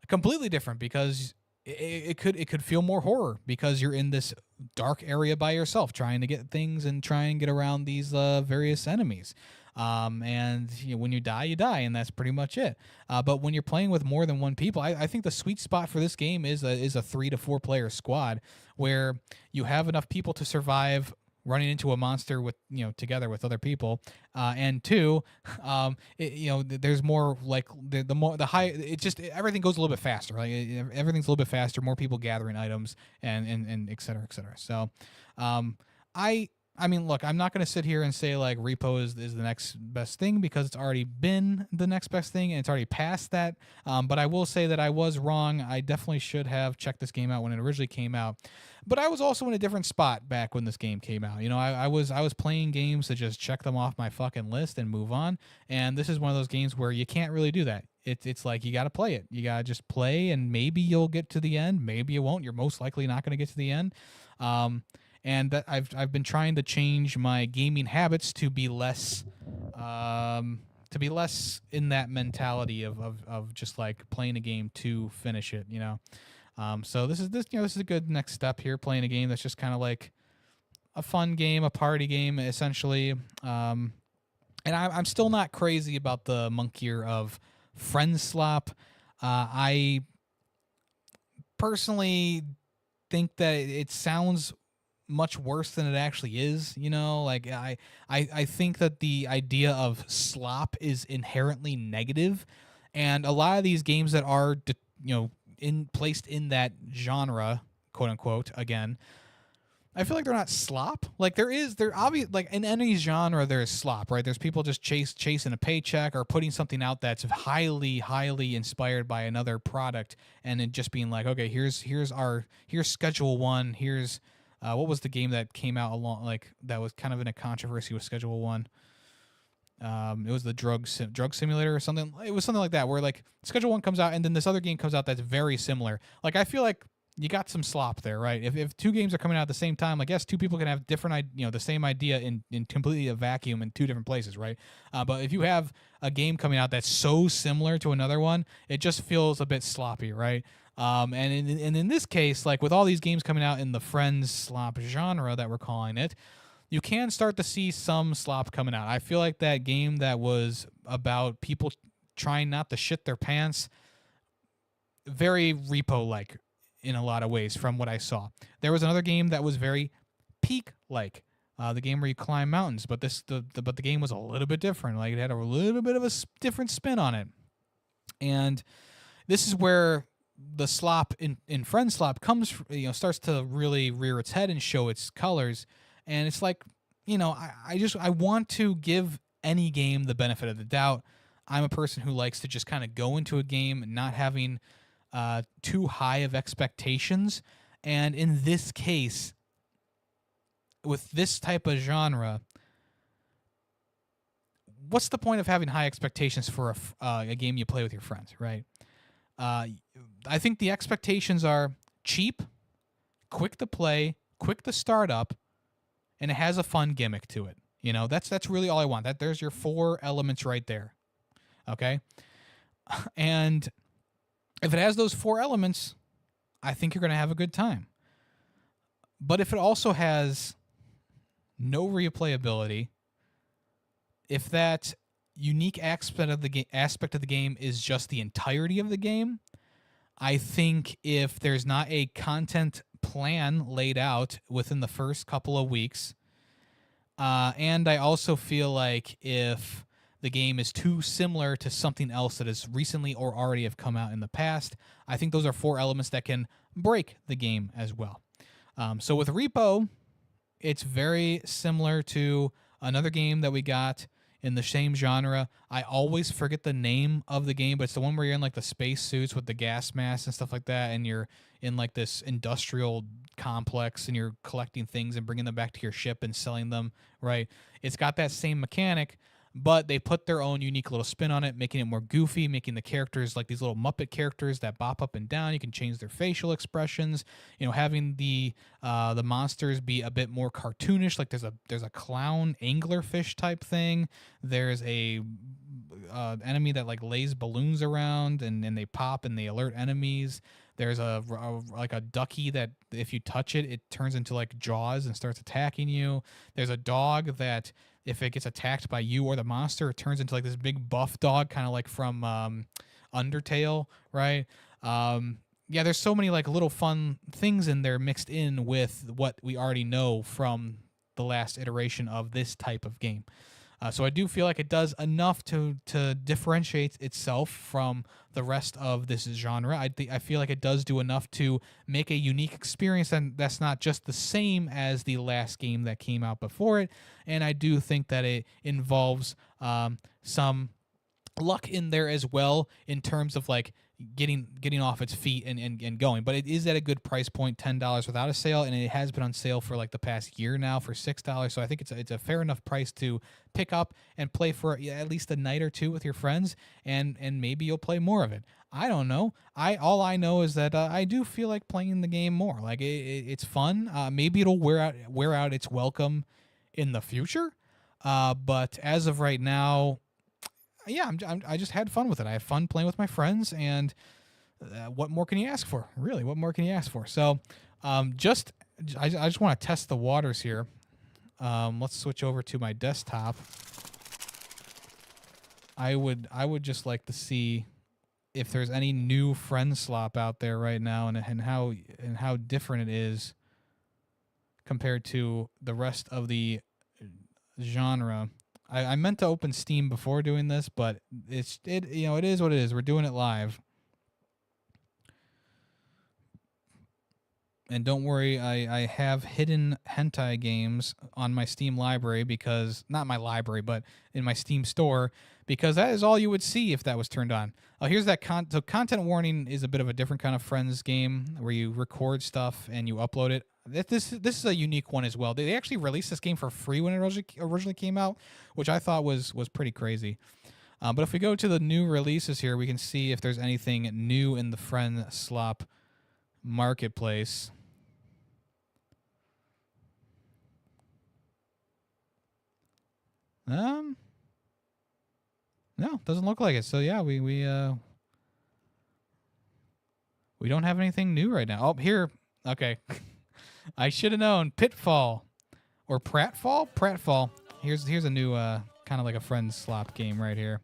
completely different because it could feel more horror because you're in this dark area by yourself trying to get things and try and get around these various enemies. And you know, when you die, and that's pretty much it. But when you're playing with more than one people, I think the sweet spot for this game is a 3 to 4 player squad where you have enough people to survive running into a monster with, you know, together with other people, and two, you know, there's more like the high, it just everything goes a little bit faster. Like everything's a little bit faster, more people gathering items and et cetera, et cetera. So, I mean, look, I'm not going to sit here and say like R.E.P.O is the next best thing because it's already been the next best thing and it's already past that. But I will say that I was wrong. I definitely should have checked this game out when it originally came out. But I was also in a different spot back when this game came out. You know, I was playing games to just check them off my fucking list and move on. And this is one of those games where you can't really do that. It's like you got to play it. You got to just play, and maybe you'll get to the end. Maybe you won't. You're most likely not going to get to the end. And that I've been trying to change my gaming habits to be less in that mentality of just like playing a game to finish it, you know. So this is a good next step here, playing a game that's just kind of like a fun game, a party game essentially. And I'm still not crazy about the monkier of friend slop. I personally think that it sounds much worse than it actually is, you know. Like I think that the idea of slop is inherently negative, and a lot of these games that are you know placed in that genre, quote unquote, again, I feel like they're not slop. Like they're obvious, like in any genre there is slop, right? There's people just chasing a paycheck or putting something out that's highly inspired by another product, and it just being like, okay, here's Schedule 1, here's what was the game that came out along like that was kind of in a controversy with Schedule 1? It was the drug simulator or something. It was something like that where like Schedule 1 comes out and then this other game comes out that's very similar. Like I feel like you got some slop there, right? If two games are coming out at the same time, like yes, two people can have different, you know, the same idea in completely a vacuum in two different places, right? But if you have a game coming out that's so similar to another one, it just feels a bit sloppy, right? And in this case, like with all these games coming out in the friends slop genre that we're calling it, you can start to see some slop coming out. I feel like that game that was about people trying not to shit their pants, very R.E.P.O-like in a lot of ways from what I saw. There was another game that was very Peak-like, the game where you climb mountains, but the game was a little bit different. Like it had a little bit of a different spin on it. And this is where the slop in friend slop comes, you know, starts to really rear its head and show its colors. And it's like, you know, I want to give any game the benefit of the doubt. I'm a person who likes to just kind of go into a game not having too high of expectations. And in this case, with this type of genre, what's the point of having high expectations for a game you play with your friends, right? I think the expectations are cheap, quick to play, quick to start up, and it has a fun gimmick to it. You know, that's really all I want. There's your 4 elements right there. Okay? And if it has those 4 elements, I think you're going to have a good time. But if it also has no replayability, if that unique aspect of the game is just the entirety of the game, I think if there's not a content plan laid out within the first couple of weeks, and I also feel like if the game is too similar to something else that has recently or already have come out in the past, I think those are 4 elements that can break the game as well. So with R.E.P.O, it's very similar to another game that we got in the same genre. I always forget the name of the game, but it's the one where you're in like the space suits with the gas masks and stuff like that, and you're in like this industrial complex, and you're collecting things and bringing them back to your ship and selling them, right? It's got that same mechanic, but they put their own unique little spin on it, making it more goofy, making the characters like these little Muppet characters that bop up and down. You can change their facial expressions. Having the monsters be a bit more cartoonish. Like there's a clown anglerfish type thing. There's a enemy that like lays balloons around and they pop and they alert enemies. There's like a ducky that if you touch it, it turns into like Jaws and starts attacking you. There's a dog that if it gets attacked by you or the monster, it turns into like this big buff dog, kind of like from Undertale, right? Yeah, there's so many like little fun things in there mixed in with what we already know from the last iteration of this type of game. So I do feel like it does enough to differentiate itself from the rest of this genre. I feel like it does do enough to make a unique experience, and that's not just the same as the last game that came out before it. And I do think that it involves some luck in there as well in terms of like getting off its feet and going. But it is at a good price point, $10 without a sale, and it has been on sale for like the past year now for $6. So I think it's a fair enough price to pick up and play for at least a night or two with your friends, and maybe you'll play more of it. I don't know. All I know is that I do feel like playing the game more. Like it's fun. Maybe it'll wear out its welcome in the future. But as of right now, yeah, I just had fun with it. I had fun playing with my friends, and what more can you ask for? Really, what more can you ask for? So, I just want to test the waters here. Let's switch over to my desktop. I would just like to see if there's any new friend slop out there right now, and how different it is compared to the rest of the genre. I meant to open Steam before doing this, but it is what it is. We're doing it live. And don't worry, I have hidden hentai games on my Steam library because, not my library, but in my Steam store, because that is all you would see if that was turned on. Here's that so content warning is a bit of a different kind of Friends game where you record stuff and you upload it. This is a unique one as well. They actually released this game for free when it originally came out, which I thought was pretty crazy. But if we go to the new releases here, we can see if there's anything new in the Friend Slop marketplace. No, doesn't look like it. So yeah, we don't have anything new right now. Oh, here. Okay. I should have known. Pitfall or Pratfall? Pratfall. Here's a new kind of like a Friend Slop game right here.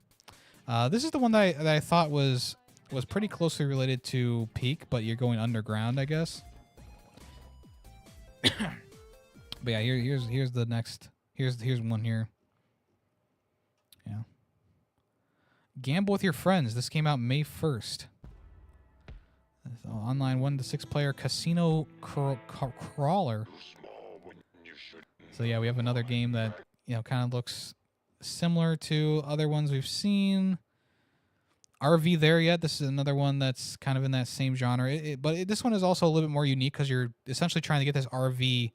This is the one that I thought was pretty closely related to Peak, but you're going underground, I guess. But yeah, here's the next. Here's one here. Yeah. Gamble with your friends. This came out May 1st. So online 1 to 6 player casino crawler. So yeah, we have another game that kind of looks similar to other ones we've seen. RV There Yet. This is another one that's kind of in that same genre. But this one is also a little bit more unique because you're essentially trying to get this RV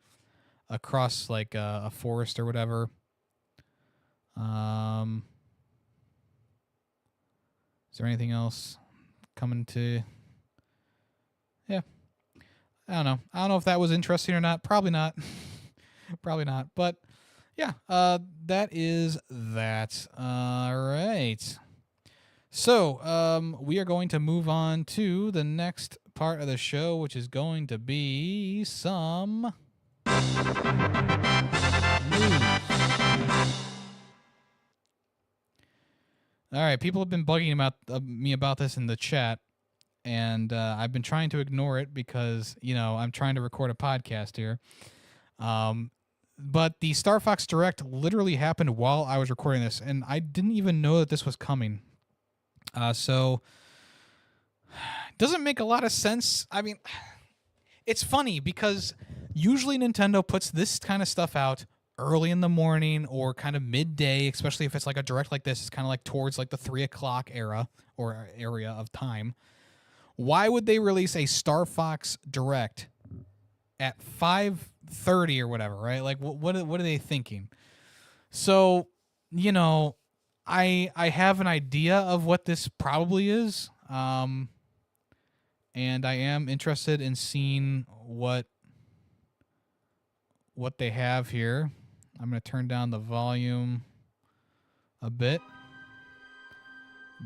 across like a forest or whatever. Is there anything else coming to? Yeah. I don't know. I don't know if that was interesting or not. Probably not. Probably not. But yeah, that is that. All right. So we are going to move on to the next part of the show, which is going to be some news. All right, people have been bugging me about this in the chat, and I've been trying to ignore it because I'm trying to record a podcast here. But the Star Fox Direct literally happened while I was recording this, and I didn't even know that this was coming. So it doesn't make a lot of sense. I mean, it's funny because usually Nintendo puts this kind of stuff out early in the morning or kind of midday, especially if it's like a Direct like this. It's kind of like towards like the 3 o'clock era or area of time. Why would they release a Star Fox Direct at 5:30 or whatever, right? Like, what are they thinking? So, you know, I have an idea of what this probably is, and I am interested in seeing what they have here. I'm going to turn down the volume a bit.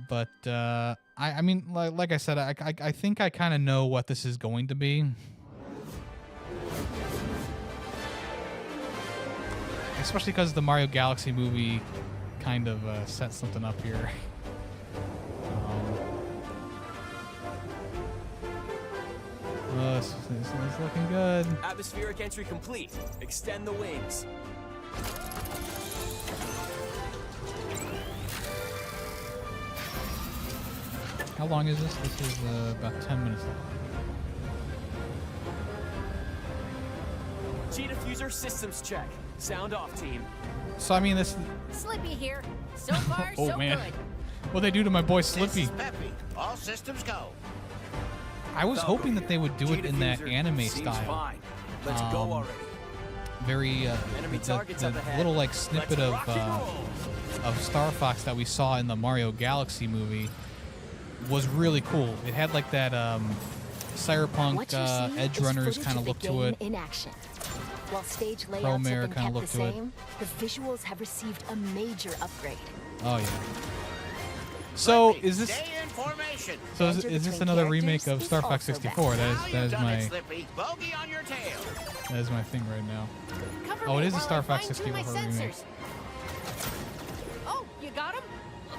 But I mean, like I said, I think I kind of know what this is going to be. Especially because the Mario Galaxy movie kind of set something up here. This is looking good. Atmospheric entry complete. Extend the wings. How long is this? This is about 10 minutes long. G-diffuser systems check. Sound off, team. So I mean, this. Slippy here. So far, Oh so man, good. what they do to my boy Slippy? This is Peppy. All systems go. I was hoping that they would do it in that anime Seems style. Fine. Let's go already. Very Enemy targets the up ahead. little like snippet Let's rock and roll. of Star Fox that we saw in the Mario Galaxy movie was really cool. It had like that cyberpunk What you're seeing Edge is Runners footage kind of of the look to game it. in action. While stage layouts Chromare have been kinda kept look the to it. same, the visuals have received a major upgrade. Oh yeah. So Slippy, is this? Stay in formation. So is Banter this between another remake characters of is Star Fox also 64? Now That you've is done it, my Slippy. Bogey on your tail. thing right now. Cover Oh, it me is a while Star I Fox fine-tune 64 my remake. sensors. Oh, you got him?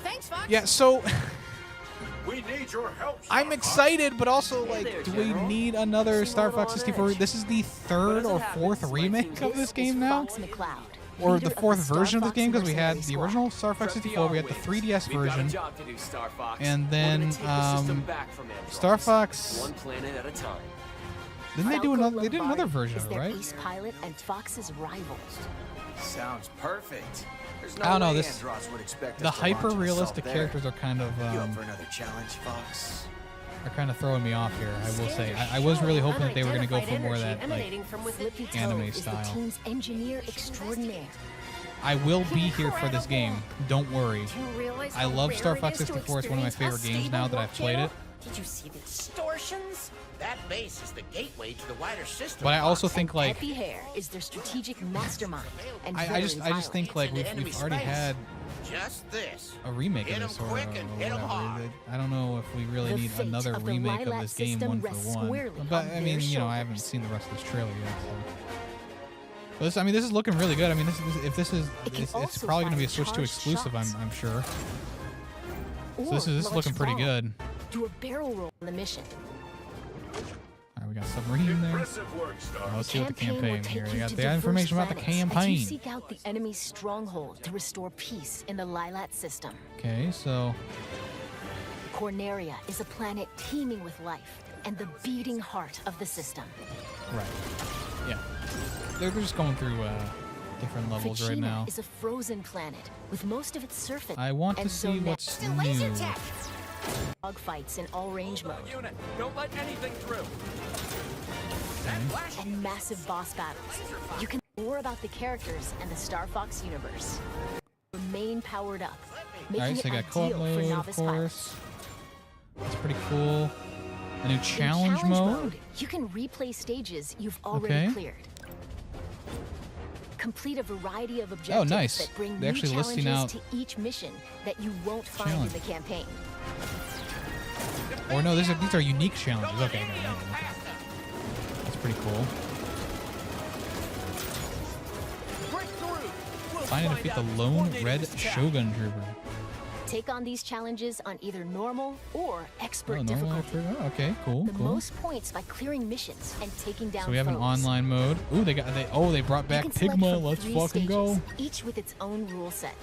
Thanks, Fox. Yeah. So We need your help. I'm Star excited, but also Hey like, there, do we General. need another Seem a Star little Fox on 64? edge. This is the third What or happens fourth when remake things of this This game is now, Fox McCloud, or leader the of fourth Star version of this Fox game, because we had Mercenary the original Star Fox Prep the 64, we had the wings. 3DS We've got a version, job to do, Star Fox. and We're then gonna take the system back from Androids. Star Fox. One planet at a time. Didn't they do Falco another? They did another Lombardi version is of it, their right? ace pilot and Fox's rival. Sounds perfect. There's no I don't know, way this- Andros would expect The us to launch hyper realistic ourselves there. characters are kind of You up for another challenge, Fox? throwing me off here. I will say. I was really hoping that they were going to go for more of that like emanating from within. Slippy anime Toad is style. the team's engineer extraordinaire. I will be here for this game. Don't worry. Do you realize I how love Star rare it Fox is to 64. It's one of my experience favorite games unstable now that I've warp played channel? it. Did you see the distortions? That base is the gateway to the wider system. But I also Fox. think like Peppy Hare is their strategic mastermind. And I just think like we've already had Just this. a remake Hit of 'em this or quick and hit 'em whatever. hard. I don't know if we really need another remake of this game one for one. But I mean, you know, I haven't seen the rest of this trailer yet. So. But this, I mean, this is looking really good. I mean, it's probably going to be a Switch 2 exclusive. I'm sure. So this is looking pretty good. Do a barrel roll on the mission. All right, we got submarine there. Impressive work, Star. Let's see what the campaign will here. take We you got to the diverse information about the planets as you campaign. seek out the enemy's stronghold to restore peace in the Lilat system. Okay, so Corneria is a planet teeming with life and the beating heart of the system. right, yeah, they're just going through different levels right Fuchina now. is a frozen planet with most of its surface. I want to and see zone what's Still new. laser tech. Dogfights in all range mode Unit, don't let anything through. and massive boss battles. You can learn more about the characters and the Star Fox universe. Remain powered up, making All right, so it I got co-op ideal for mode, of novice pilots. course. That's pretty cool. A new In challenge mode. you can replay stages you've already Okay. cleared. Complete a variety of Oh, objectives nice. that bring They're new actually listing challenges out to each mission that you won't find challenge. in the campaign. Or no, these are unique challenges. Okay, okay. That's pretty cool. Find and defeat the lone red Shogun Trooper. Take on these challenges on either normal or expert Oh, difficulty. no, okay, cool, The cool. most points by clearing missions and taking down So we have an foes. online mode. Ooh, they brought You back can select Pigma. from Let's 3 fucking stages, go. each with its own rule set.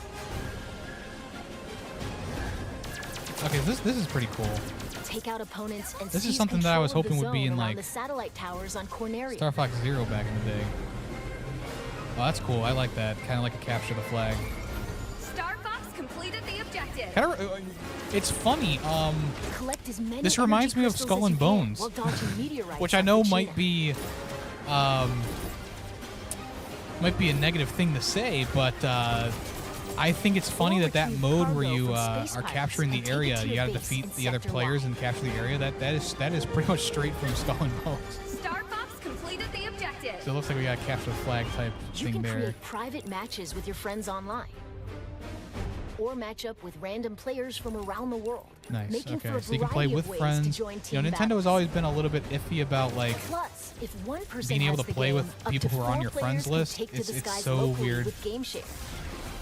Okay, this is pretty cool. Take out opponents and This is seize something that I was control of the hoping would be zone in, around like, the satellite towers on Corneria. Star Fox Zero back in the day. Oh, that's cool. I like that. Kind of like a capture the flag. Star Fox completed the objective. Kind of It's funny. Collect as many This reminds energy me of crystals Skull as and you can Bones, while dodging meteorites which I off know the might China. be a negative thing to say, but I think it's funny Or that retrieve mode where cargo you from are space capturing the pirates and take it area, to you your gotta base defeat in the other Sector players Y. and capture the area. That is pretty much straight from Skull and Bones. Star Fox completed the objective. So it looks like we got capture the flag type You thing can there. create private matches with your friends online. Or match up with random players from around the world. Nice. Making Okay, for a so you can play variety with of ways friends. To join team Nintendo has battles. always been a little bit iffy about like Plus, if one person being able has to the play game, with up people to who are on 4 your players friends can list. take to the It's skies so locally weird. With Game Share.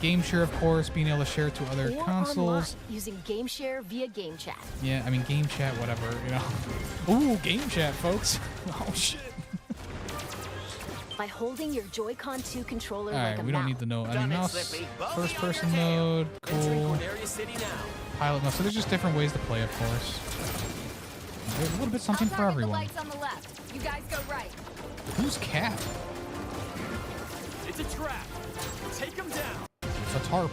Game Share, of course, being able to share it to other Or consoles. online, using Game Share via Game Chat. Yeah, I mean game chat, whatever, you know. Ooh, game chat, folks. Oh shit. By holding your Joy-Con 2 controller All like right, a we don't mouse. need to know any Done it, mouse. Slippy. Bogey First on person your tail. mode, Entering cool. Corneria City now. Pilot mode. So there's just different ways to play, of course. There's a little bit something I'll for target everyone. The lights on the left. You guys go right. Who's Cat? It's a trap. Take him down. It's a tarp.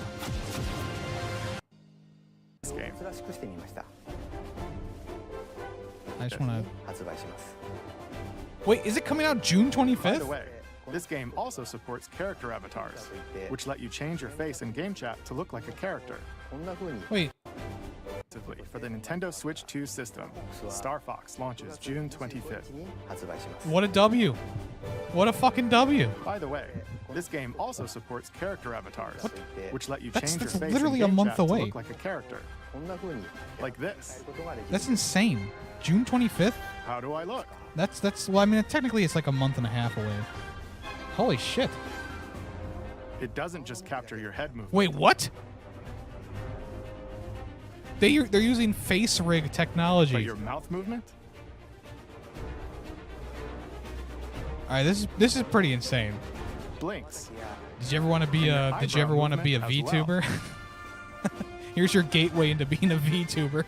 This game. 珍しくしてみました I just want to. 発売します Wait, is it coming out June By the 25th? way, this game also supports character avatars, which let you change your face in game chat to look like a character. こんな風に Wait, For the Nintendo Switch 2 system, Star Fox launches June 25th. に発売します what a W. What a fucking W. By the way, this game also supports character avatars, which let you That's- change that's your face literally in a game month chat to away. look like a character, こんな風に like this. ことができる That's insane. June 25th? How do I look? That's well, I mean, technically it's like a month and a half away. Holy shit. It doesn't just capture your head movement. Wait, what? They're using face rig But technology. your mouth movement? All right, this is pretty insane. Blinks. Did you ever want to be And a your Did you ever eyebrow want to be a movement as well. VTuber? Here's your gateway into being a VTuber.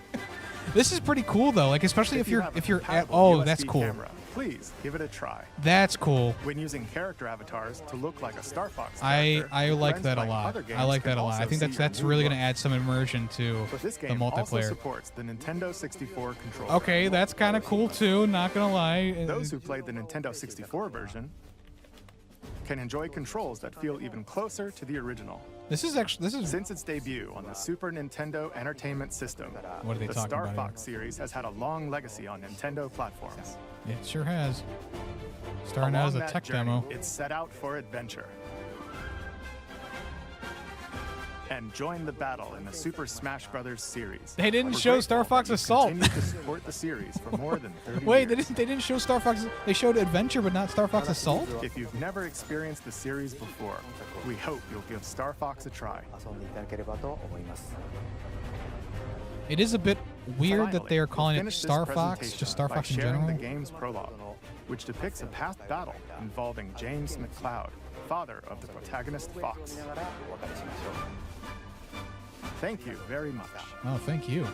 This is pretty cool though, like especially if you're have a at compatible oh, USB that's cool. camera, please give it a try. That's cool. When using character avatars to look like a Star Fox I character, like friends that a playing lot. other games I like can that a lot. I also think see that's your really new going to look. add some immersion to This the game also multiplayer. supports the Nintendo 64 controller. Okay, that's kind of cool too. Not gonna lie. Those who played the Nintendo 64 version can enjoy controls that feel even closer to the original. This is Since its debut on the Super Nintendo Entertainment System, What are they the talking Star about Fox series has had a long legacy on Nintendo platforms. It sure has. Starting out as Along a that tech journey, demo. It set out for adventure. And join the battle in the Super Smash Bros. Series. They didn't We're show grateful Star that Fox you've Assault. continued to support the series for more than 30 Wait, years. they didn't show Star Fox. They showed Adventure, but not Star Fox Assault. If you've never experienced the series before, we hope you'll give Star Fox a try. 遊んでいただければと思います It is a bit weird that Finally, they are we'll calling it finish this Star Fox, presentation just Star by Fox in sharing general. the game's prologue, which depicts a past battle involving James McCloud, father of the protagonist Fox. ながらお別れしましょう Thank you very much. Oh, thank you.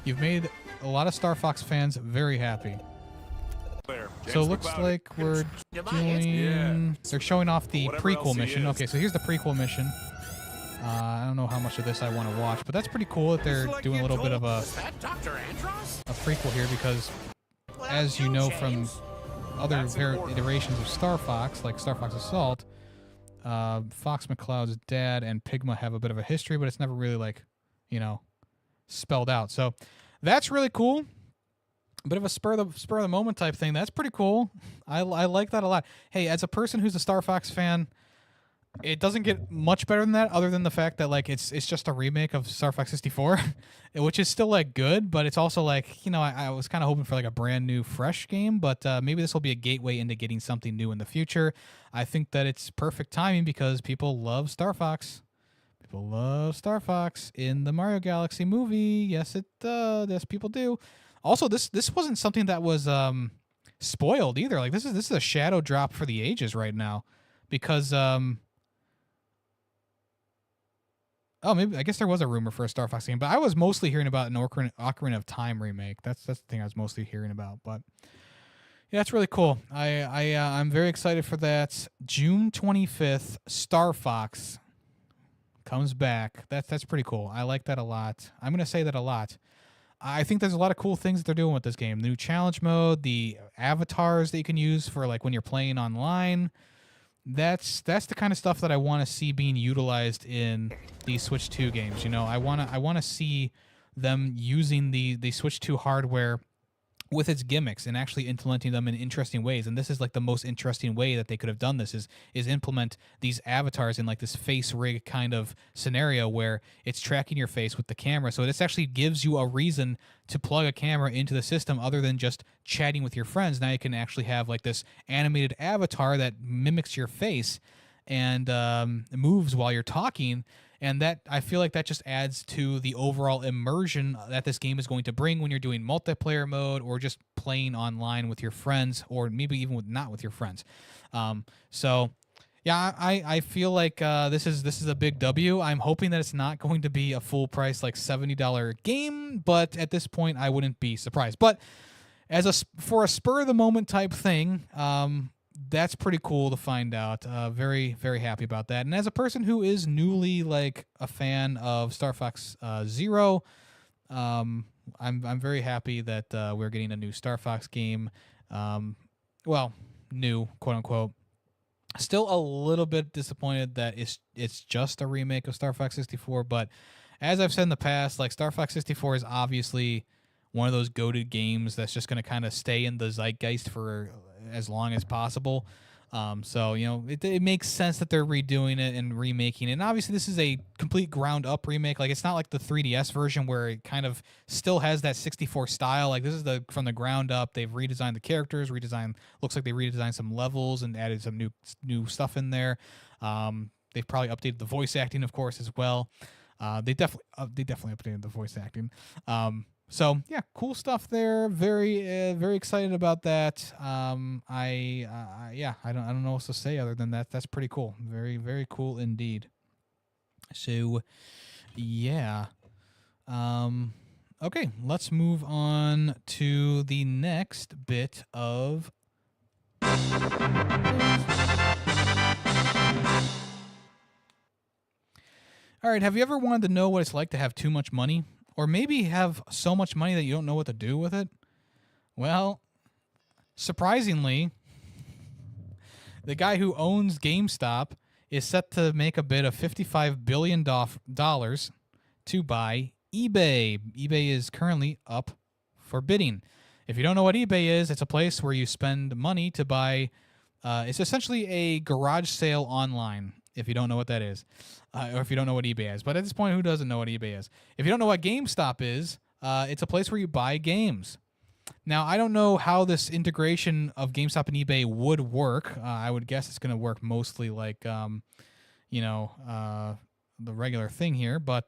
You've made a lot of Star Fox fans very happy. So it looks like we're doing. They're showing off the prequel mission. Okay, so here's the prequel mission. I don't know how much of this I want to watch, but that's pretty cool that they're doing a little bit of a Is that Dr. Andros? prequel here because, as you know from other iterations of Star Fox, like Star Fox Assault, Fox McCloud's dad and Pigma have a bit of a history, but it's never really like, spelled out. So that's really cool. A bit of a spur of the moment type thing. That's pretty cool. I like that a lot. Hey, as a person who's a Star Fox fan, it doesn't get much better than that, other than the fact that like it's just a remake of Star Fox 64, which is still like good, but it's also like I was kind of hoping for like a brand new, fresh game, but maybe this will be a gateway into getting something new in the future. I think that it's perfect timing because people love Star Fox. People love Star Fox in the Mario Galaxy movie. Yes, it does. Yes, people do. Also, this wasn't something that was spoiled either. Like this is a shadow drop for the ages right now, because oh, maybe I guess there was a rumor for a Star Fox game, but I was mostly hearing about an Ocarina of Time remake. That's the thing I was mostly hearing about. But yeah, it's really cool. I'm very excited for that. June 25th, Star Fox comes back. That's pretty cool. I like that a lot. I'm gonna say that a lot. I think there's a lot of cool things that they're doing with this game. The new challenge mode, the avatars that you can use for like when you're playing online. That's the kind of stuff that I want to see being utilized in these Switch 2 games. You know, I want to see them using the Switch 2 hardware with its gimmicks and actually implementing them in interesting ways. And this is like the most interesting way that they could have done this is implement these avatars in like this face rig kind of scenario where it's tracking your face with the camera. So this actually gives you a reason to plug a camera into the system other than just chatting with your friends. Now you can actually have like this animated avatar that mimics your face and moves while you're talking. And that, I feel like that just adds to the overall immersion that this game is going to bring when you're doing multiplayer mode or just playing online with your friends, or maybe even not with your friends. So yeah, I feel like this is a big W. I'm hoping that it's not going to be a full price like $70 game, but at this point I wouldn't be surprised. But for a spur of the moment type thing, that's pretty cool to find out. Very, very happy about that. And as a person who is newly like a fan of Star Fox Zero, I'm very happy that we're getting a new Star Fox game. Well, new, quote unquote. Still a little bit disappointed that it's just a remake of Star Fox 64, but as I've said in the past, like Star Fox 64 is obviously one of those goated games that's just going to kind of stay in the zeitgeist for as long as possible. So, you know, it makes sense that they're redoing it and remaking it. And obviously this is a complete ground up remake. Like, it's not like the 3DS version where it kind of still has that 64 style. Like, this is from the ground up. They've redesigned the characters, looks like they redesigned some levels and added some new stuff in there. They've probably updated the voice acting, of course, as well. They definitely updated the voice acting. So yeah, cool stuff there. Very, very excited about that. I don't know what to say other than that. That's pretty cool. Very, very cool indeed. So, yeah. Okay, let's move on to the next bit of. All right. Have you ever wanted to know what it's like to have too much money? Or maybe have so much money that you don't know what to do with it? Well, surprisingly, the guy who owns GameStop is set to make a bid of $55 billion to buy eBay. eBay is currently up for bidding. If you don't know what eBay is, it's a place where you spend money to buy. It's essentially a garage sale online, if you don't know what that is. Or if you don't know what eBay is. But at this point, who doesn't know what eBay is? If you don't know what GameStop is, it's a place where you buy games. Now, I don't know how this integration of GameStop and eBay would work. I would guess it's going to work mostly like, the regular thing here. But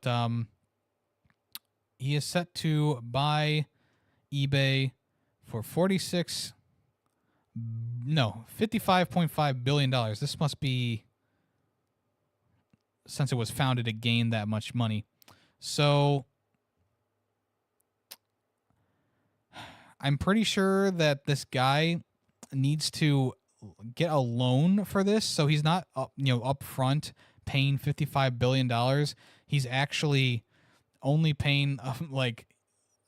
he is set to buy eBay for $55.5 billion. This must be, since it was founded to gain that much money. So I'm pretty sure that this guy needs to get a loan for this. So he's not up front paying $55 billion. He's actually only paying like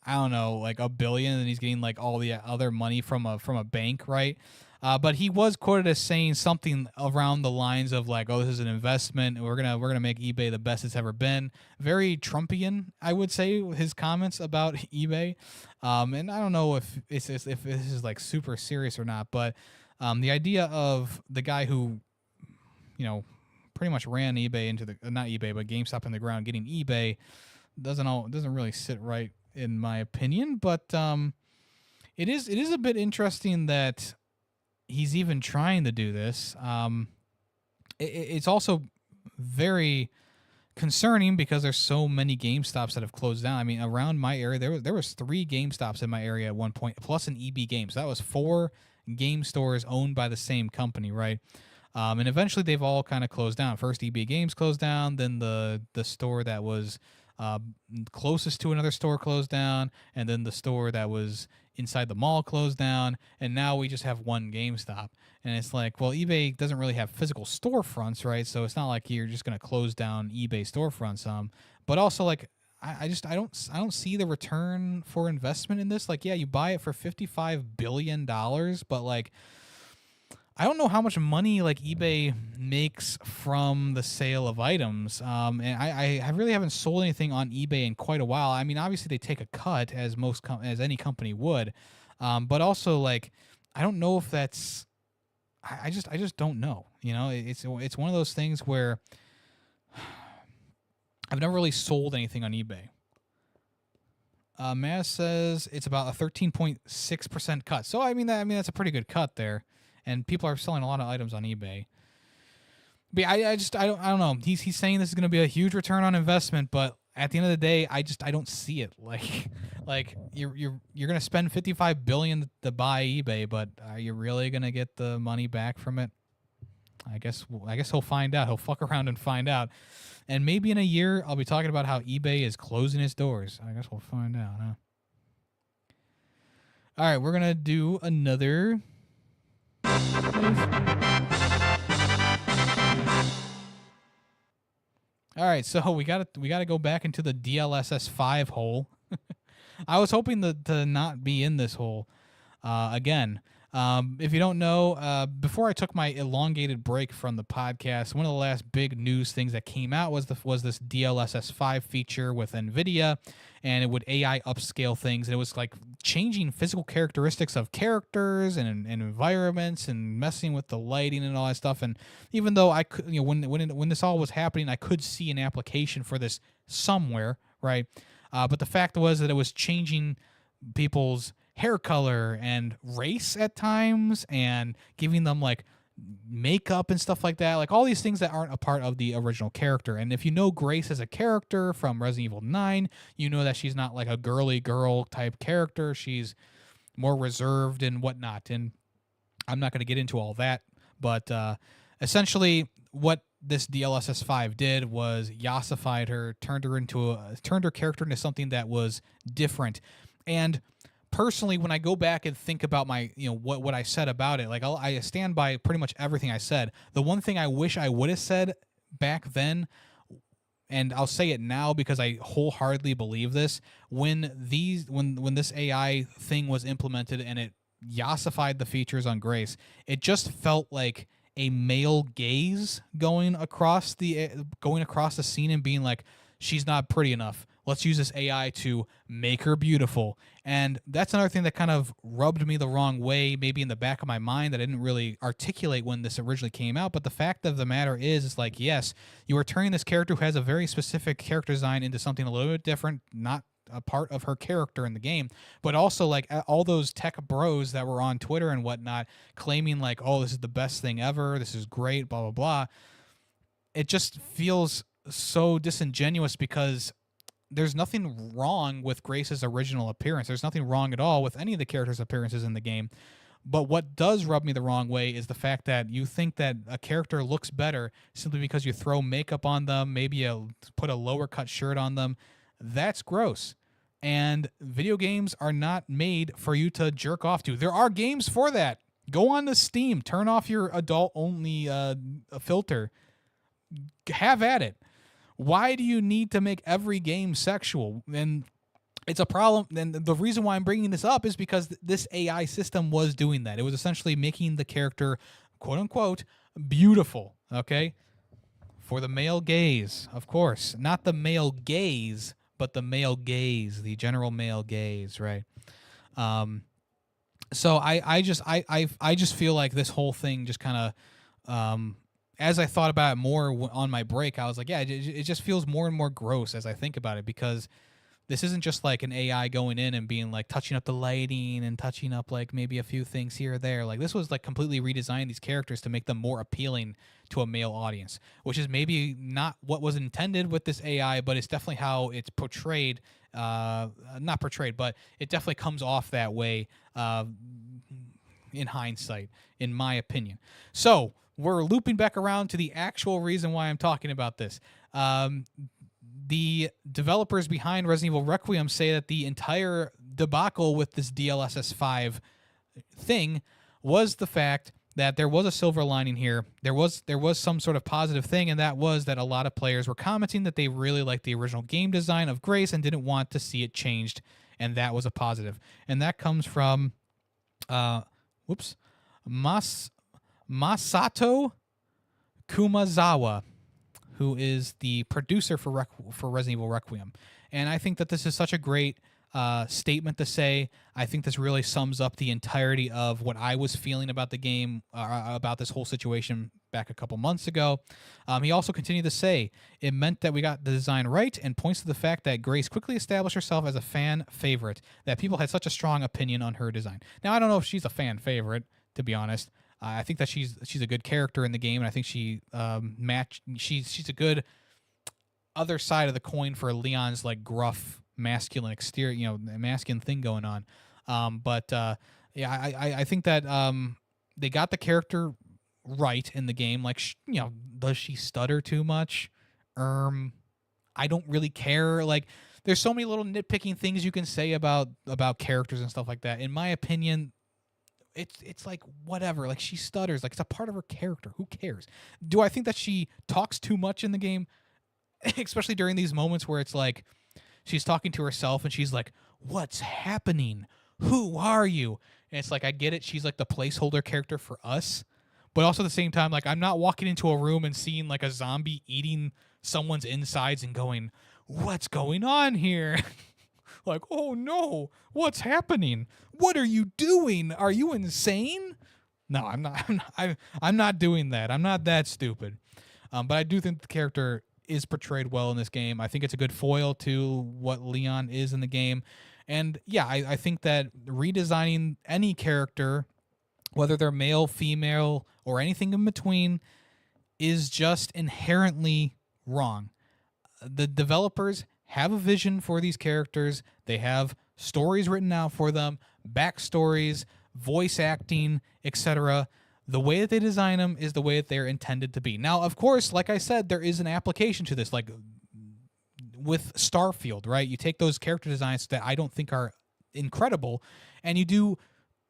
$1 billion, and he's getting like all the other money from a bank, right? But he was quoted as saying something around the lines of like, "Oh, this is an investment. We're gonna make eBay the best it's ever been." Very Trumpian, I would say, his comments about eBay. And I don't know if this is like super serious or not. But the idea of the guy who, pretty much ran eBay into not eBay, but GameStop in the ground, getting eBay doesn't really sit right in my opinion. But it is a bit interesting that he's even trying to do this. It's also very concerning because there's so many GameStops that have closed down. I mean, around my area, there was 3 GameStops in my area at one point, plus an EB Games. So that was 4 game stores owned by the same company, right? And eventually they've all kind of closed down. First EB Games closed down, then the store that was closest to another store closed down, and then the store that was inside the mall closed down, and now we just have one GameStop. And it's like, well, eBay doesn't really have physical storefronts, right? So it's not like you're just going to close down eBay storefronts. But also, like, I don't see the return for investment in this. Like, yeah, you buy it for $55 billion, but like, I don't know how much money like eBay makes from the sale of items. And I really haven't sold anything on eBay in quite a while. I mean, obviously they take a cut as as any company would, but also like, I don't know if that's. I just don't know. You know, it's one of those things where I've never really sold anything on eBay. Maz says it's about a 13.6% cut. So I mean that's a pretty good cut there, and people are selling a lot of items on eBay. But I don't know. He's saying this is going to be a huge return on investment, but at the end of the day, I don't see it. Like you're going to spend $55 billion to buy eBay, but are you really going to get the money back from it? I guess he'll find out. He'll fuck around and find out. And maybe in a year, I'll be talking about how eBay is closing its doors. I guess we'll find out, huh? All right, we're going to do another. All right, so we got to go back into the DLSS 5 hole. I was hoping to not be in this hole again. If you don't know, before I took my elongated break from the podcast, one of the last big news things that came out was this DLSS 5 feature with NVIDIA, and it would AI upscale things. And it was like changing physical characteristics of characters and environments and messing with the lighting and all that stuff. And even though I could, when this all was happening, I could see an application for this somewhere, right? But the fact was that it was changing people's hair color and race at times and giving them like makeup and stuff like that, like all these things that aren't a part of the original character. And if you know Grace as a character from Resident Evil 9, you know that she's not like a girly girl type character. She's more reserved and whatnot. And I'm not going to get into all that, but essentially what this DLSS 5 did was yassified her, turned her character into something that was different. And personally, when I go back and think about my, what I said about it, like I stand by pretty much everything I said. The one thing I wish I would have said back then, and I'll say it now because I wholeheartedly believe this, when this AI thing was implemented and it yassified the features on Grace, it just felt like a male gaze going across the scene and being like, she's not pretty enough. Let's use this AI to make her beautiful. And that's another thing that kind of rubbed me the wrong way, maybe in the back of my mind, that I didn't really articulate when this originally came out. But the fact of the matter is like, yes, you are turning this character who has a very specific character design into something a little bit different, not a part of her character in the game, but also like all those tech bros that were on Twitter and whatnot claiming like, oh, this is the best thing ever, this is great, blah, blah, blah. It just feels so disingenuous because there's nothing wrong with Grace's original appearance. There's nothing wrong at all with any of the characters' appearances in the game. But what does rub me the wrong way is the fact that you think that a character looks better simply because you throw makeup on them, maybe you put a lower cut shirt on them. That's gross. And video games are not made for you to jerk off to. There are games for that. Go on to Steam, turn off your adult-only filter. Have at it. Why do you need to make every game sexual? And it's a problem. And the reason why I'm bringing this up is because this AI system was doing that. It was essentially making the character, quote unquote, beautiful. Okay? For the male gaze, of course. Not the male gaze, but the male gaze, the general male gaze, right? So I just feel like this whole thing just kind of, as I thought about it more on my break, I was like, yeah, it just feels more and more gross as I think about it, because this isn't just like an AI going in and being like touching up the lighting and touching up like maybe a few things here or there. Like this was like completely redesigning these characters to make them more appealing to a male audience, which is maybe not what was intended with this AI, but it's definitely how it's portrayed. Not portrayed, but it definitely comes off that way in hindsight, in my opinion. So we're looping back around to the actual reason why I'm talking about this. the developers behind Resident Evil Requiem say that the entire debacle with this DLSS 5 thing was the fact that there was a silver lining here. There was some sort of positive thing, and that was that a lot of players were commenting that they really liked the original game design of Grace and didn't want to see it changed, and that was a positive. And that comes from Masato Kumazawa, who is the producer for Resident Evil Requiem. And I think that this is such a great statement to say. I think this really sums up the entirety of what I was feeling about the game, about this whole situation back a couple months ago. He also continued to say, it meant that we got the design right, and points to the fact that Grace quickly established herself as a fan favorite, that people had such a strong opinion on her design. Now, I don't know if she's a fan favorite, to be honest. I think that she's a good character in the game, and I think she's a good other side of the coin for Leon's like gruff masculine exterior, masculine thing going on. I think that they got the character right in the game. Like, does she stutter too much? I don't really care. Like, there's so many little nitpicking things you can say about characters and stuff like that. In my opinion, it's like whatever. Like, she stutters. Like, it's a part of her character. Who cares? Do I think that she talks too much in the game? Especially during these moments where it's like she's talking to herself and she's like, "What's happening? Who are you?" And it's like, I get it. She's like the placeholder character for us. But also at the same time, like, I'm not walking into a room and seeing like a zombie eating someone's insides and going, "What's going on here?" Like, "Oh no, what's happening? What are you doing? Are you insane?" No, I'm not. I'm not doing that. I'm not that stupid. But I do think the character is portrayed well in this game. I think it's a good foil to what Leon is in the game. And yeah, I think that redesigning any character, whether they're male, female, or anything in between, is just inherently wrong. The developers have a vision for these characters. They have stories written out for them, backstories, voice acting, etc. The way that they design them is the way that they're intended to be. Now, of course, like I said, there is an application to this, like with Starfield, right? You take those character designs that I don't think are incredible, and you do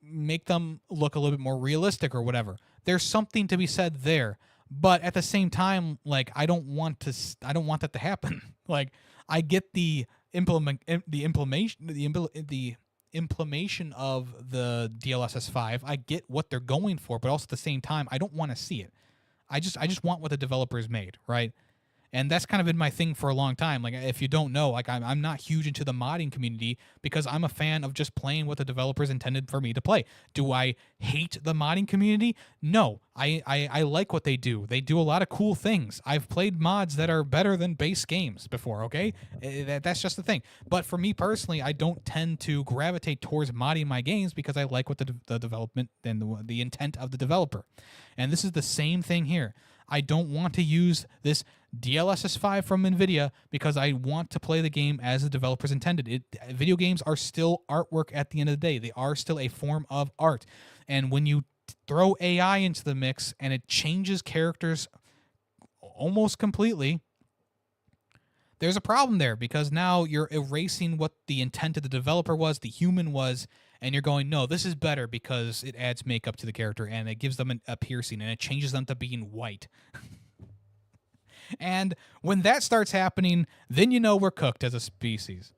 make them look a little bit more realistic or whatever. There's something to be said there, but at the same time, like, I don't want that to happen. Like, I get the implementation of the DLSS 5. I get what they're going for, but also at the same time, I don't want to see it. I just want what the developers made, right? And that's kind of been my thing for a long time. Like, if you don't know, like, I'm not huge into the modding community because I'm a fan of just playing what the developers intended for me to play. Do I hate the modding community? No. I like what they do. They do a lot of cool things. I've played mods that are better than base games before, okay? That's just the thing. But for me personally, I don't tend to gravitate towards modding my games because I like what the development and the intent of the developer. And this is the same thing here. I don't want to use this DLSS 5 from NVIDIA because I want to play the game as the developers intended. Video games are still artwork at the end of the day. They are still a form of art. And when you throw AI into the mix and it changes characters almost completely, there's a problem there because now you're erasing what the intent of the developer was, the human was, and you're going, no, this is better because it adds makeup to the character and it gives them a piercing and it changes them to being white. And when that starts happening, then you know we're cooked as a species.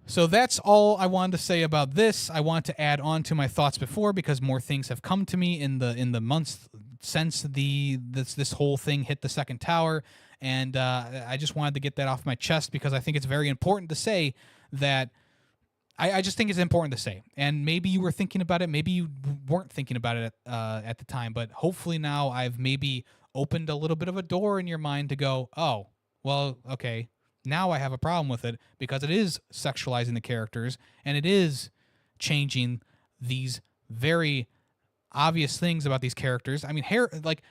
So that's all I wanted to say about this. I want to add on to my thoughts before because more things have come to me in the months since this whole thing hit the second tower, and I just wanted to get that off my chest because I think it's very important to say that. I just think it's important to say. And maybe you were thinking about it, maybe you weren't thinking about it at the time, but hopefully now I've maybe opened a little bit of a door in your mind to go, oh, well, okay, now I have a problem with it because it is sexualizing the characters and it is changing these very obvious things about these characters. I mean, hair, like,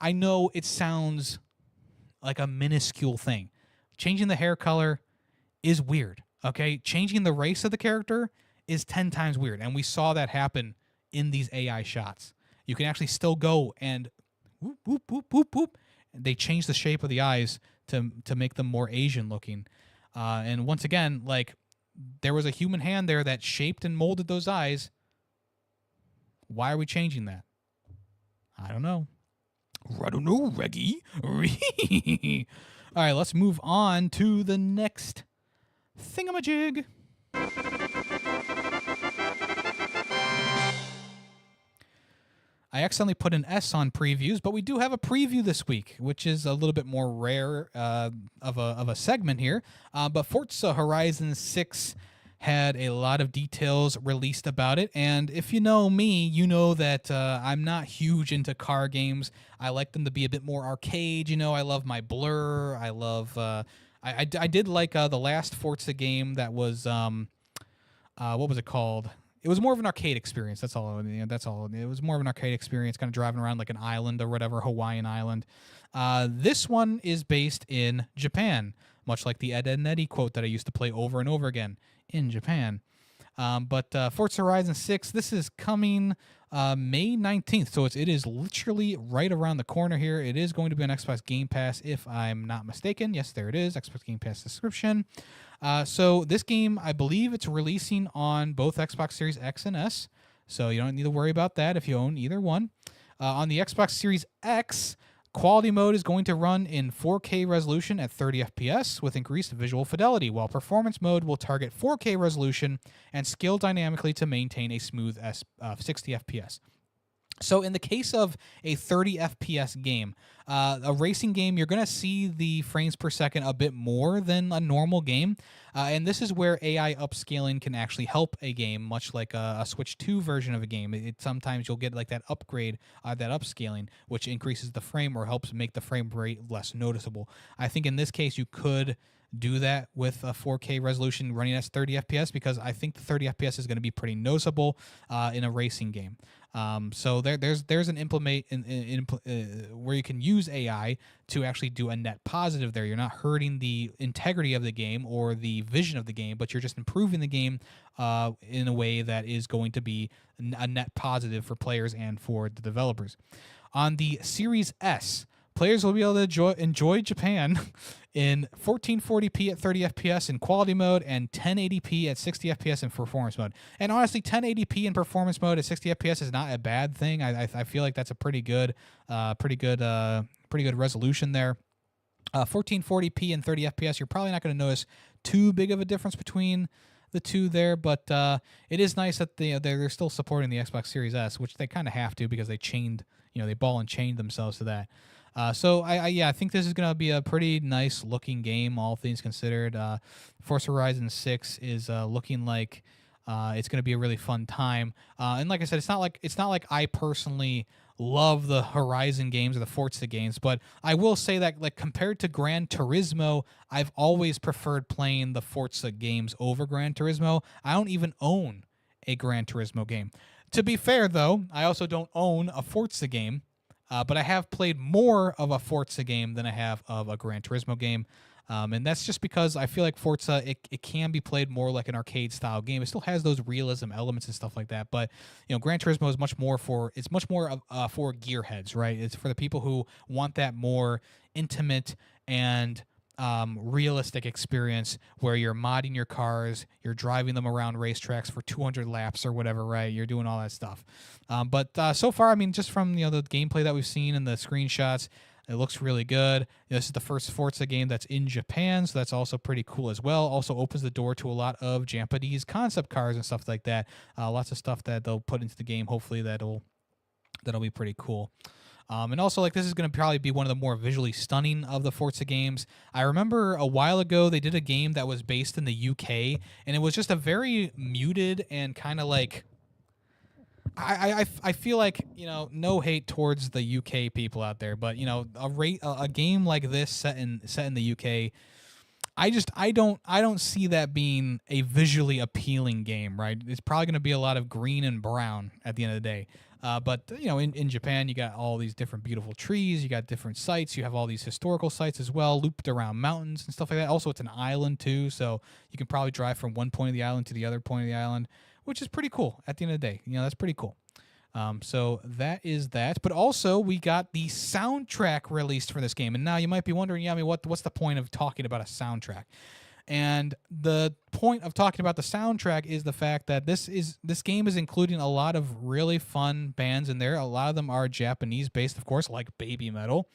I know it sounds like a minuscule thing. Changing the hair color is weird, okay? Changing the race of the character is 10 times weird, and we saw that happen in these AI shots. You can actually still go and whoop, whoop, whoop, whoop, whoop. They change the shape of the eyes to make them more Asian looking. And once again, like there was a human hand there that shaped and molded those eyes. Why are we changing that? I don't know. I don't know, Reggie. All right, let's move on to the next thingamajig. I accidentally put an S on previews, but we do have a preview this week, which is a little bit more rare of a segment here. But Forza Horizon 6 had a lot of details released about it, and if you know me, you know that I'm not huge into car games. I like them to be a bit more arcade. You know, I love my Blur. I love. I did like the last Forza game that was what was it called? It was more of an arcade experience. That's all. That's all. It was more of an arcade experience, kind of driving around like an island or whatever, Hawaiian island. This one is based in Japan, much like the Ed, Edd n Eddy quote that I used to play over and over again, in Japan. But Forza Horizon 6, this is coming May 19th, so it is literally right around the corner here. It is going to be on Xbox Game Pass, if I'm not mistaken. Yes, there it is, Xbox Game Pass subscription. So this game, I believe it's releasing on both Xbox Series X and S, so you don't need to worry about that if you own either one. On the Xbox Series X, quality mode is going to run in 4K resolution at 30 FPS with increased visual fidelity, while performance mode will target 4K resolution and scale dynamically to maintain a smooth 60 FPS. So in the case of a 30 FPS game, a racing game, you're going to see the frames per second a bit more than a normal game. And this is where AI upscaling can actually help a game, much like a Switch 2 version of a game. Sometimes you'll get like that upgrade, that upscaling, which increases the frame or helps make the frame rate less noticeable. I think in this case, you could do that with a 4K resolution running at 30 FPS, because I think the 30 FPS is going to be pretty noticeable in a racing game. So there's an implement where you can use AI to actually do a net positive there. You're not hurting the integrity of the game or the vision of the game, but you're just improving the game in a way that is going to be a net positive for players and for the developers. On the Series S, players will be able to enjoy Japan in 1440p at 30 FPS in quality mode and 1080p at 60 FPS in performance mode. And honestly, 1080p in performance mode at 60 FPS is not a bad thing. I feel like that's a pretty good resolution there. 1440p and 30 FPS, you're probably not going to notice too big of a difference between the two there, but it is nice that they're still supporting the Xbox Series S, which they kind of have to, because they ball and chained themselves to that. So I think this is going to be a pretty nice looking game, all things considered. Forza Horizon 6 is looking like it's going to be a really fun time. And like I said, it's not like I personally love the Horizon games or the Forza games, but I will say that, like, compared to Gran Turismo, I've always preferred playing the Forza games over Gran Turismo. I don't even own a Gran Turismo game. To be fair, though, I also don't own a Forza game. But I have played more of a Forza game than I have of a Gran Turismo game. And that's just because I feel like Forza, it can be played more like an arcade-style game. It still has those realism elements and stuff like that. But, Gran Turismo is much more for gearheads, right? It's for the people who want that more intimate and realistic experience where you're modding your cars, you're driving them around racetracks for 200 laps or whatever, right? You're doing all that stuff. But so far, I mean, just from the gameplay that we've seen and the screenshots, it looks really good. This is the first Forza game that's in Japan, so that's also pretty cool as well. Also opens the door to a lot of Japanese concept cars and stuff like that. Lots of stuff that they'll put into the game. Hopefully that'll be pretty cool. And also, like, this is going to probably be one of the more visually stunning of the Forza games. I remember a while ago they did a game that was based in the UK, and it was just a very muted and kind of like, I feel like, no hate towards the UK people out there, but a game like this set in the UK, I don't see that being a visually appealing game, right? It's probably going to be a lot of green and brown at the end of the day. But in Japan, you got all these different beautiful trees, you got different sites, you have all these historical sites as well, looped around mountains and stuff like that. Also, it's an island too, so you can probably drive from one point of the island to the other point of the island, which is pretty cool at the end of the day. That's pretty cool. So that is that. But also, we got the soundtrack released for this game. And now you might be wondering, yeah, I mean, what's the point of talking about a soundtrack? And the point of talking about the soundtrack is the fact that this game is including a lot of really fun bands in there. A lot of them are Japanese-based, of course, like Baby Metal.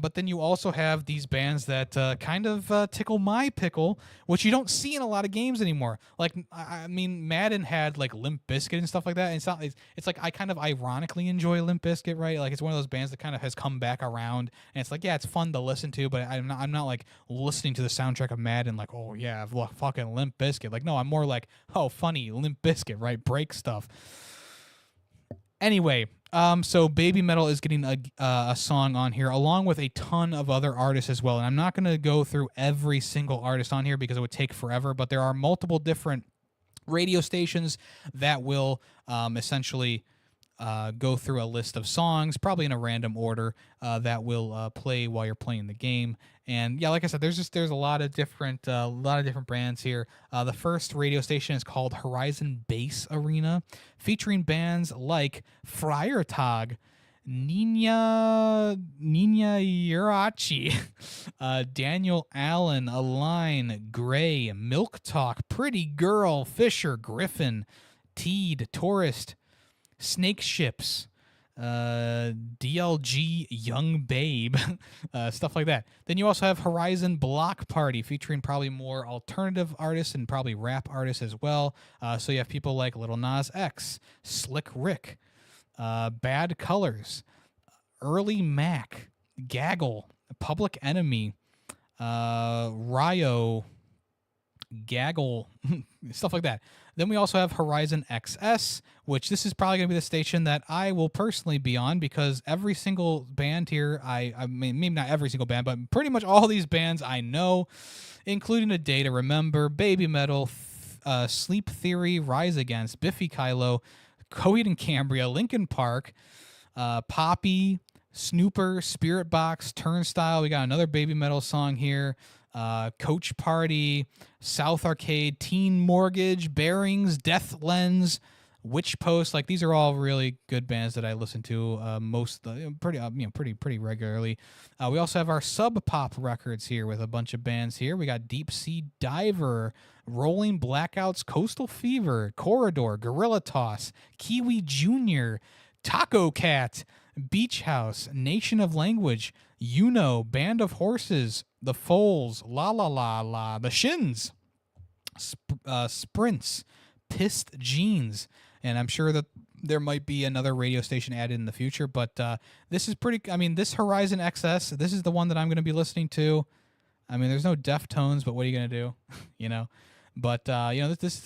But then you also have these bands that kind of tickle my pickle, which you don't see in a lot of games anymore. Like, I mean, Madden had like Limp Bizkit and stuff like that. And it's like I kind of ironically enjoy Limp Bizkit, right? Like it's one of those bands that kind of has come back around, and it's like, yeah, it's fun to listen to, but I'm not like listening to the soundtrack of Madden like, oh yeah, fucking Limp Bizkit. Like, no, I'm more like, oh, funny Limp Bizkit, right? Break stuff. Anyway, so Baby Metal is getting a song on here, along with a ton of other artists as well. And I'm not going to go through every single artist on here because it would take forever, but there are multiple different radio stations that will essentially go through a list of songs, probably in a random order, that will play while you're playing the game. And yeah, like I said, there's a lot of different brands here. The first radio station is called Horizon Bass Arena, featuring bands like Freitag, Nina Urachi, Daniel Allen, Align, Gray, Milk Talk, Pretty Girl, Fisher, Griffin, Teed, Tourist, Snake Ships, DLG, Young Babe, stuff like that. Then you also have Horizon Block Party, featuring probably more alternative artists and probably rap artists as well. So you have people like Lil Nas X, Slick Rick, Bad Colors, Early Mac, Gaggle, Public Enemy, Ryo, Gaggle, stuff like that. Then we also have Horizon XS, which this is probably going to be the station that I will personally be on, because every single band here, I mean, maybe not every single band, but pretty much all these bands I know, including A Day to Remember, Baby Metal, Sleep Theory, Rise Against, Biffy Clyro, Coheed and Cambria, Linkin Park, Poppy, Snooper, Spirit Box, Turnstile. We got another Baby Metal song here. Coach Party, South Arcade, Teen Mortgage, Bearings, Death Lens, Witch Post. Like, these are all really good bands that I listen to pretty regularly. We also have our Sub Pop records here with a bunch of bands here. We got Deep Sea Diver, Rolling Blackouts, Coastal Fever, Corridor, Gorilla Toss, Kiwi Jr., Taco Cat, Beach House, Nation of Language, Band of Horses, The Foals, La La La La, The Shins, Sprints, Pissed Jeans, and I'm sure that there might be another radio station added in the future, but this is pretty, I mean, this Horizon XS, this is the one that I'm going to be listening to. I mean, there's no Deftones, but what are you going to do, you know? But this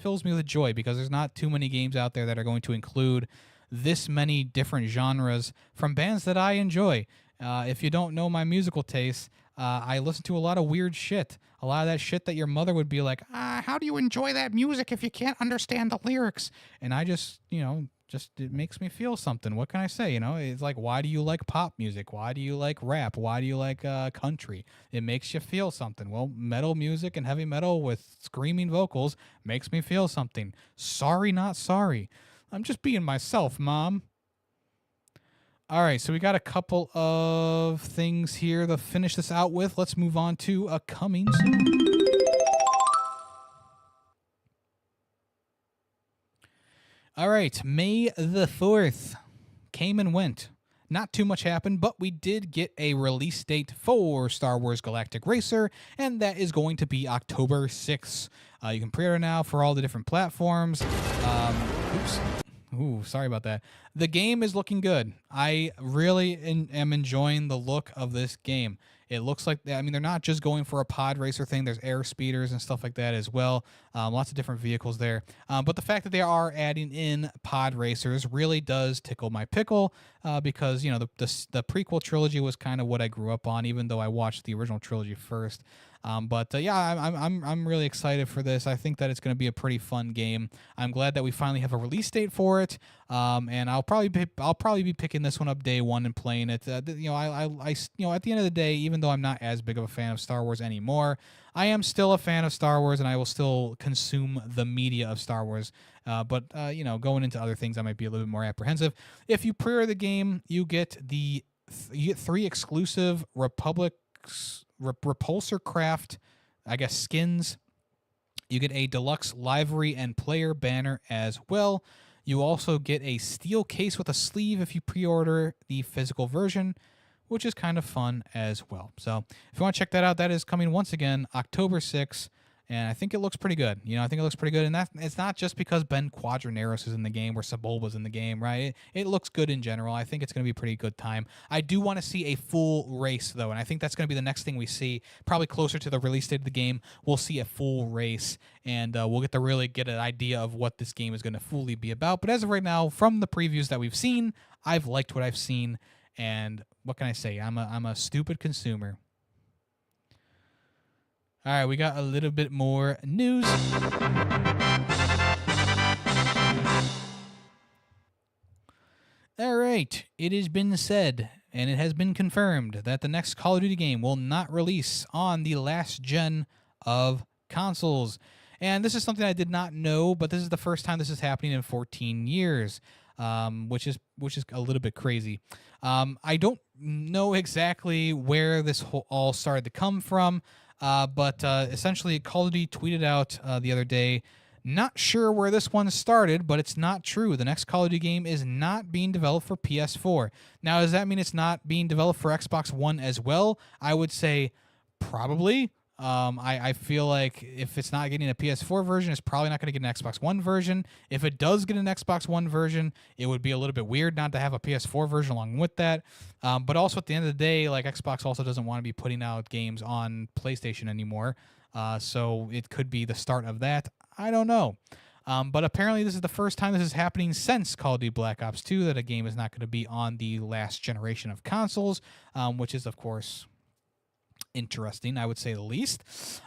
fills me with joy, because there's not too many games out there that are going to include this many different genres from bands that I enjoy. If you don't know my musical tastes, I listen to a lot of weird shit. A lot of that shit that your mother would be like, how do you enjoy that music if you can't understand the lyrics? And I just, it makes me feel something. What can I say? It's like, why do you like pop music? Why do you like rap? Why do you like country? It makes you feel something. Well, metal music and heavy metal with screaming vocals makes me feel something. Sorry, not sorry. I'm just being myself, Mom. All right, so we got a couple of things here to finish this out with. Let's move on to a coming soon. All right, May the 4th came and went. Not too much happened, but we did get a release date for Star Wars Galactic Racer, and that is going to be October 6th. You can pre-order now for all the different platforms. Ooh, sorry about that. The game is looking good. I really am enjoying the look of this game. It looks like, I mean, they're not just going for a pod racer thing. There's air speeders and stuff like that as well. Lots of different vehicles there. But the fact that they are adding in pod racers really does tickle my pickle, because, the prequel trilogy was kind of what I grew up on, even though I watched the original trilogy first. Yeah, I'm really excited for this. I think that it's going to be a pretty fun game. I'm glad that we finally have a release date for it. And I'll probably be picking this one up day one and playing it. At the end of the day, even though I'm not as big of a fan of Star Wars anymore, I am still a fan of Star Wars, and I will still consume the media of Star Wars. Going into other things, I might be a little bit more apprehensive. If you pre-order the game, you get you get 3 exclusive Repulsor Craft, I guess, skins. You get a deluxe livery and player banner as well. You also get a steel case with a sleeve if you pre-order the physical version, which is kind of fun as well. So if you want to check that out, that is coming once again October 6th. And I think it looks pretty good. I think it looks pretty good. And that it's not just because Ben Quadraneros is in the game or Sebulba's in the game, right? It looks good in general. I think it's going to be a pretty good time. I do want to see a full race, though, and I think that's going to be the next thing we see. Probably closer to the release date of the game, we'll see a full race, and we'll get to really get an idea of what this game is going to fully be about. But as of right now, from the previews that we've seen, I've liked what I've seen, and what can I say? I'm a stupid consumer. All right, we got a little bit more news. All right, it has been said, and it has been confirmed, that the next Call of Duty game will not release on the last gen of consoles. And this is something I did not know, but this is the first time this is happening in 14 years, which is a little bit crazy. I don't know exactly where this all started to come from. But essentially, Call of Duty tweeted out the other day, not sure where this one started, but it's not true. The next Call of Duty game is not being developed for PS4. Now, does that mean it's not being developed for Xbox One as well? I would say probably. I feel like if it's not getting a PS4 version, it's probably not going to get an Xbox One version. If it does get an Xbox One version, it would be a little bit weird not to have a PS4 version along with that. But also at the end of the day, like, Xbox also doesn't want to be putting out games on PlayStation anymore. So it could be the start of that. I don't know. But apparently this is the first time this is happening since Call of Duty Black Ops 2 that a game is not going to be on the last generation of consoles, which is, of course, interesting, I would say the least.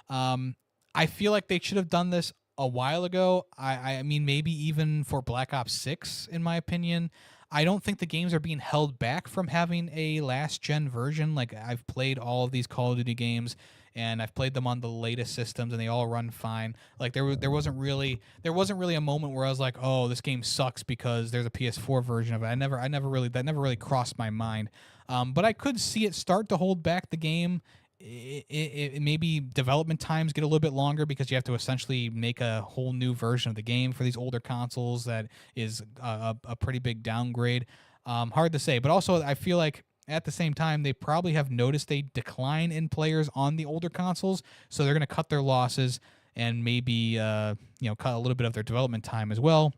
I feel like they should have done this a while ago. I mean, maybe even for Black Ops 6, in my opinion. I don't think the games are being held back from having a last-gen version. Like, I've played all of these Call of Duty games, and I've played them on the latest systems, and they all run fine. Like, there wasn't really a moment where I was like, oh, this game sucks because there's a PS4 version of it. That never really crossed my mind. But I could see it start to hold back the game. It maybe development times get a little bit longer because you have to essentially make a whole new version of the game for these older consoles. That is a pretty big downgrade. Hard to say, but also I feel like at the same time they probably have noticed a decline in players on the older consoles, so they're going to cut their losses and maybe cut a little bit of their development time as well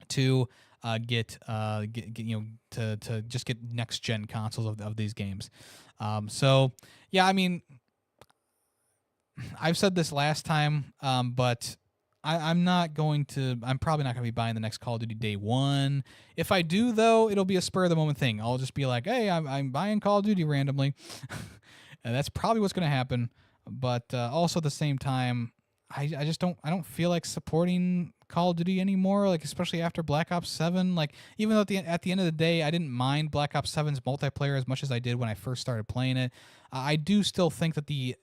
to get next gen consoles of these games. So yeah, I mean, I've said this last time, but I'm probably not going to be buying the next Call of Duty day one. If I do, though, it'll be a spur of the moment thing. I'll just be like, hey, I'm buying Call of Duty randomly. And that's probably what's going to happen. But also at the same time, I don't feel like supporting Call of Duty anymore, like, especially after Black Ops 7. Like, even though at the end of the day, I didn't mind Black Ops 7's multiplayer as much as I did when I first started playing it, I do still think that the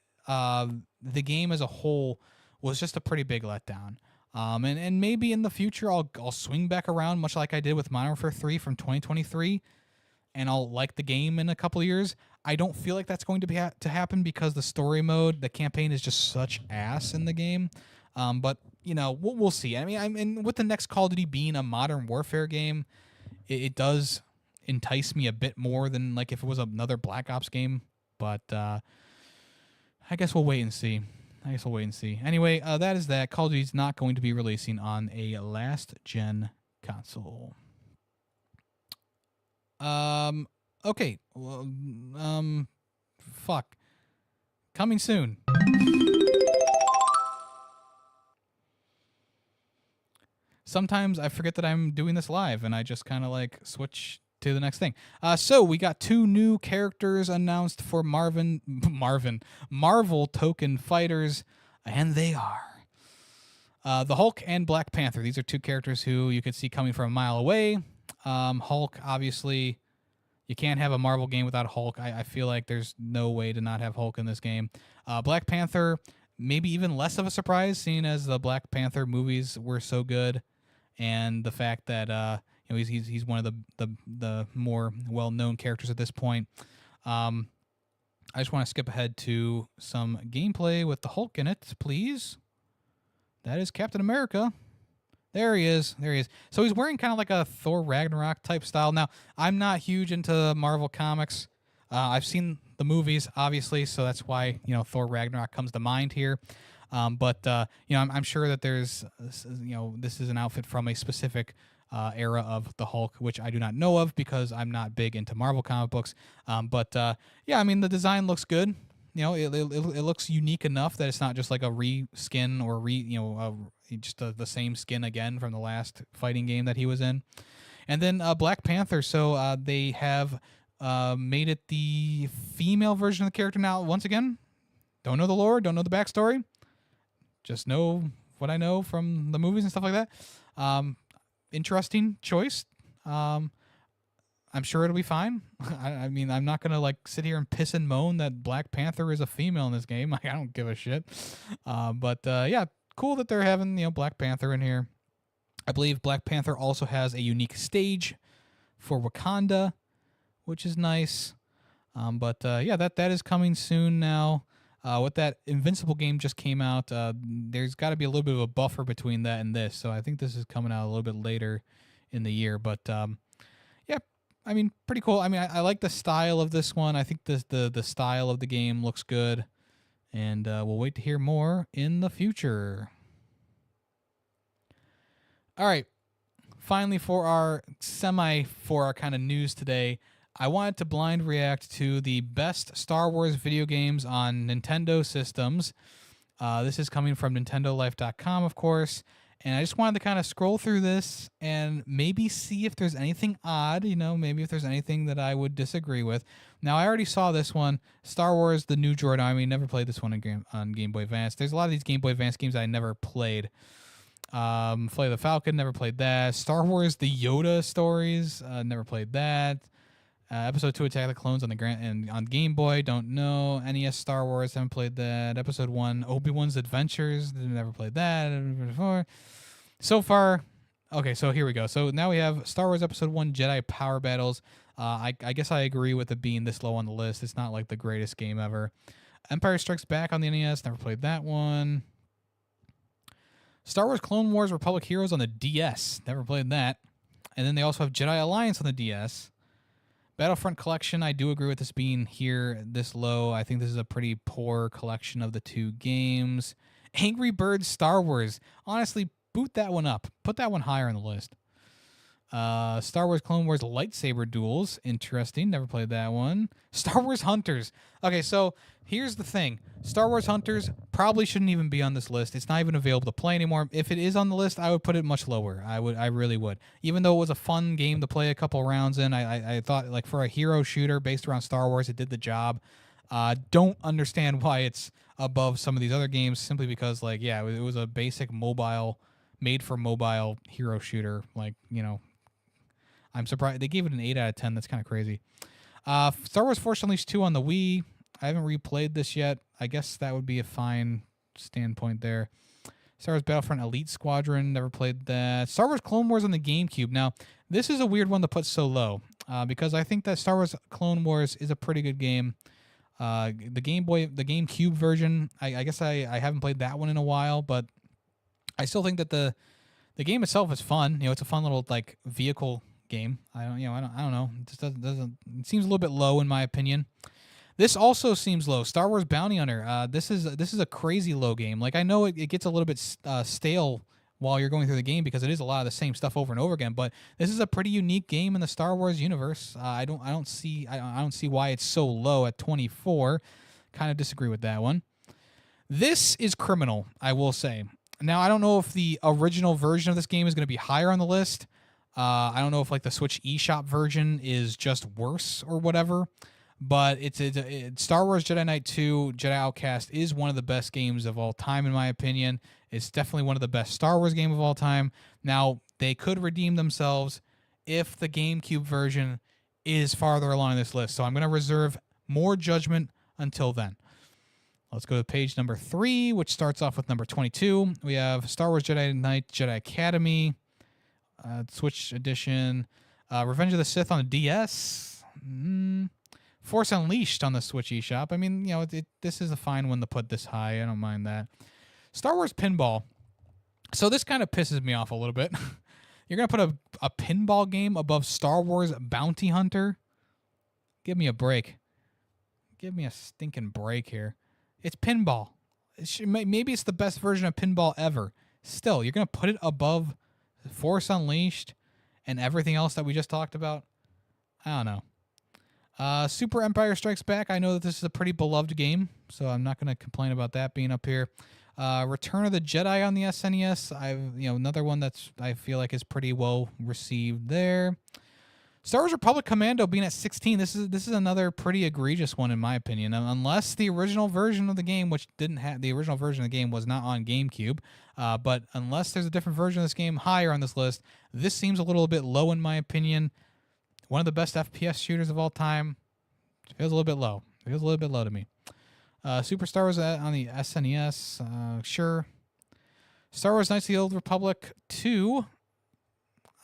game as a whole was just a pretty big letdown. And maybe in the future I'll swing back around, much like I did with Modern Warfare 3 from 2023, and I'll like the game in a couple of years. I don't feel like that's going to happen because the story mode, the campaign, is just such ass in the game. But we'll see. I mean, with the next Call of Duty being a Modern Warfare game, it does entice me a bit more than like if it was another Black Ops game. But I guess we'll wait and see. Anyway, that is that. Call of Duty's not going to be releasing on a last-gen console. Okay. Well, fuck. Coming soon. Sometimes I forget that I'm doing this live, and I just kind of like switch to the next thing. So we got 2 new characters announced for Marvel Token Fighters, and they are the Hulk and Black Panther. These are 2 characters who you could see coming from a mile away. Hulk, obviously, you can't have a Marvel game without Hulk. I feel like there's no way to not have Hulk in this game. Black Panther, maybe even less of a surprise, seeing as the Black Panther movies were so good, and the fact that he's one of the more well-known characters at this point. I just want to skip ahead to some gameplay with the Hulk in it, please. That is Captain America. There he is. There he is. So he's wearing kind of like a Thor Ragnarok type style. Now, I'm not huge into Marvel comics. I've seen the movies, obviously, so that's why Thor Ragnarok comes to mind here. But I'm sure that there's this is an outfit from a specific era of the Hulk, which I do not know of because I'm not big into Marvel comic books. The design looks good. It looks unique enough that it's not just like a reskin or just the same skin again from the last fighting game that he was in. And then Black Panther. So they have made it the female version of the character now. Once again, don't know the lore, don't know the backstory. Just know what I know from the movies and stuff like that. Interesting choice. I'm sure it'll be fine. I mean, I'm not going to sit here and piss and moan that Black Panther is a female in this game. I don't give a shit. Yeah, cool that they're having, Black Panther in here. I believe Black Panther also has a unique stage for Wakanda, which is nice. Yeah, that is coming soon now. What that Invincible game just came out, there's got to be a little bit of a buffer between that and this. So I think this is coming out a little bit later in the year. But yeah, I mean, pretty cool. I mean, I like the style of this one. I think the style of the game looks good. And we'll wait to hear more in the future. All right. Finally, for our kind of news today, I wanted to blind react to the best Star Wars video games on Nintendo systems. This is coming from NintendoLife.com, of course. And I just wanted to kind of scroll through this and maybe see if there's anything odd, maybe if there's anything that I would disagree with. Now, I already saw this one, Star Wars The New Droid Army. Never played this one on Game Boy Advance. There's a lot of these Game Boy Advance games I never played. Flight of the Falcon, never played that. Star Wars The Yoda Stories, never played that. Episode 2 Attack of the Clones on Game Boy, don't know. NES Star Wars, haven't played that. Episode 1 Obi-Wan's Adventures, never played that. So far, okay, so here we go. So now we have Star Wars Episode 1 Jedi Power Battles. I guess I agree with it being this low on the list. It's not like the greatest game ever. Empire Strikes Back on the NES, never played that one. Star Wars Clone Wars Republic Heroes on the DS, never played that. And then they also have Jedi Alliance on the DS. Battlefront Collection, I do agree with this being here this low. I think this is a pretty poor collection of the 2 games. Angry Birds Star Wars. Honestly, boot that one up. Put that one higher on the list. Star Wars Clone Wars Lightsaber Duels. Interesting. Never played that one. Star Wars Hunters. Okay, so here's the thing. Star Wars Hunters probably shouldn't even be on this list. It's not even available to play anymore. If it is on the list, I would put it much lower. I really would. Even though it was a fun game to play a couple rounds in, I thought for a hero shooter based around Star Wars, it did the job. Don't understand why it's above some of these other games simply because, it was a basic made for mobile hero shooter. I'm surprised. They gave it an 8 out of 10. That's kind of crazy. Star Wars Force Unleashed 2 on the Wii. I haven't replayed this yet. I guess that would be a fine standpoint there. Star Wars Battlefront Elite Squadron. Never played that. Star Wars Clone Wars on the GameCube. Now, this is a weird one to put so low because I think that Star Wars Clone Wars is a pretty good game. The GameCube version, I guess I haven't played that one in a while, but I still think that the game itself is fun. It's a fun little vehicle game. I don't know. It just doesn't. It seems a little bit low in my opinion. This also seems low. Star Wars Bounty Hunter. This is a crazy low game. I know it gets a little bit stale while you're going through the game because it is a lot of the same stuff over and over again. But this is a pretty unique game in the Star Wars universe. I don't see why it's so low at 24. Kind of disagree with that one. This is criminal, I will say. Now I don't know if the original version of this game is going to be higher on the list. I don't know if like the Switch eShop version is just worse or whatever, but it's Star Wars Jedi Knight 2 Jedi Outcast is one of the best games of all time in my opinion. It's definitely one of the best Star Wars game of all time. Now, they could redeem themselves if the GameCube version is farther along this list. So I'm going to reserve more judgment until then. Let's go to page number 3, which starts off with number 22. We have Star Wars Jedi Knight Jedi Academy, Switch edition, Revenge of the Sith on the DS, Force Unleashed on the Switch eShop. I mean, you know, this is a fine one to put this high. I don't mind that. Star Wars Pinball. So this kind of pisses me off a little bit. You're going to put a pinball game above Star Wars Bounty Hunter? Give me a break. Give me a stinking break here. It's pinball. Maybe it's the best version of pinball ever. Still, you're going to put it above Force Unleashed and everything else that we just talked about? I don't know. Super Empire Strikes Back. I know that this is a pretty beloved game, so I'm not going to complain about that being up here. Return of the Jedi on the SNES. Another one that's I feel like is pretty well received there. Star Wars Republic Commando being at 16. This is another pretty egregious one in my opinion. Unless the original version of the game, which didn't have the original version of the game, was not on GameCube. But unless there's a different version of this game higher on this list, this seems a little bit low in my opinion. One of the best FPS shooters of all time. It feels a little bit low. It feels a little bit low to me. Super Star Wars on the SNES, sure. Star Wars Knights of the Old Republic 2.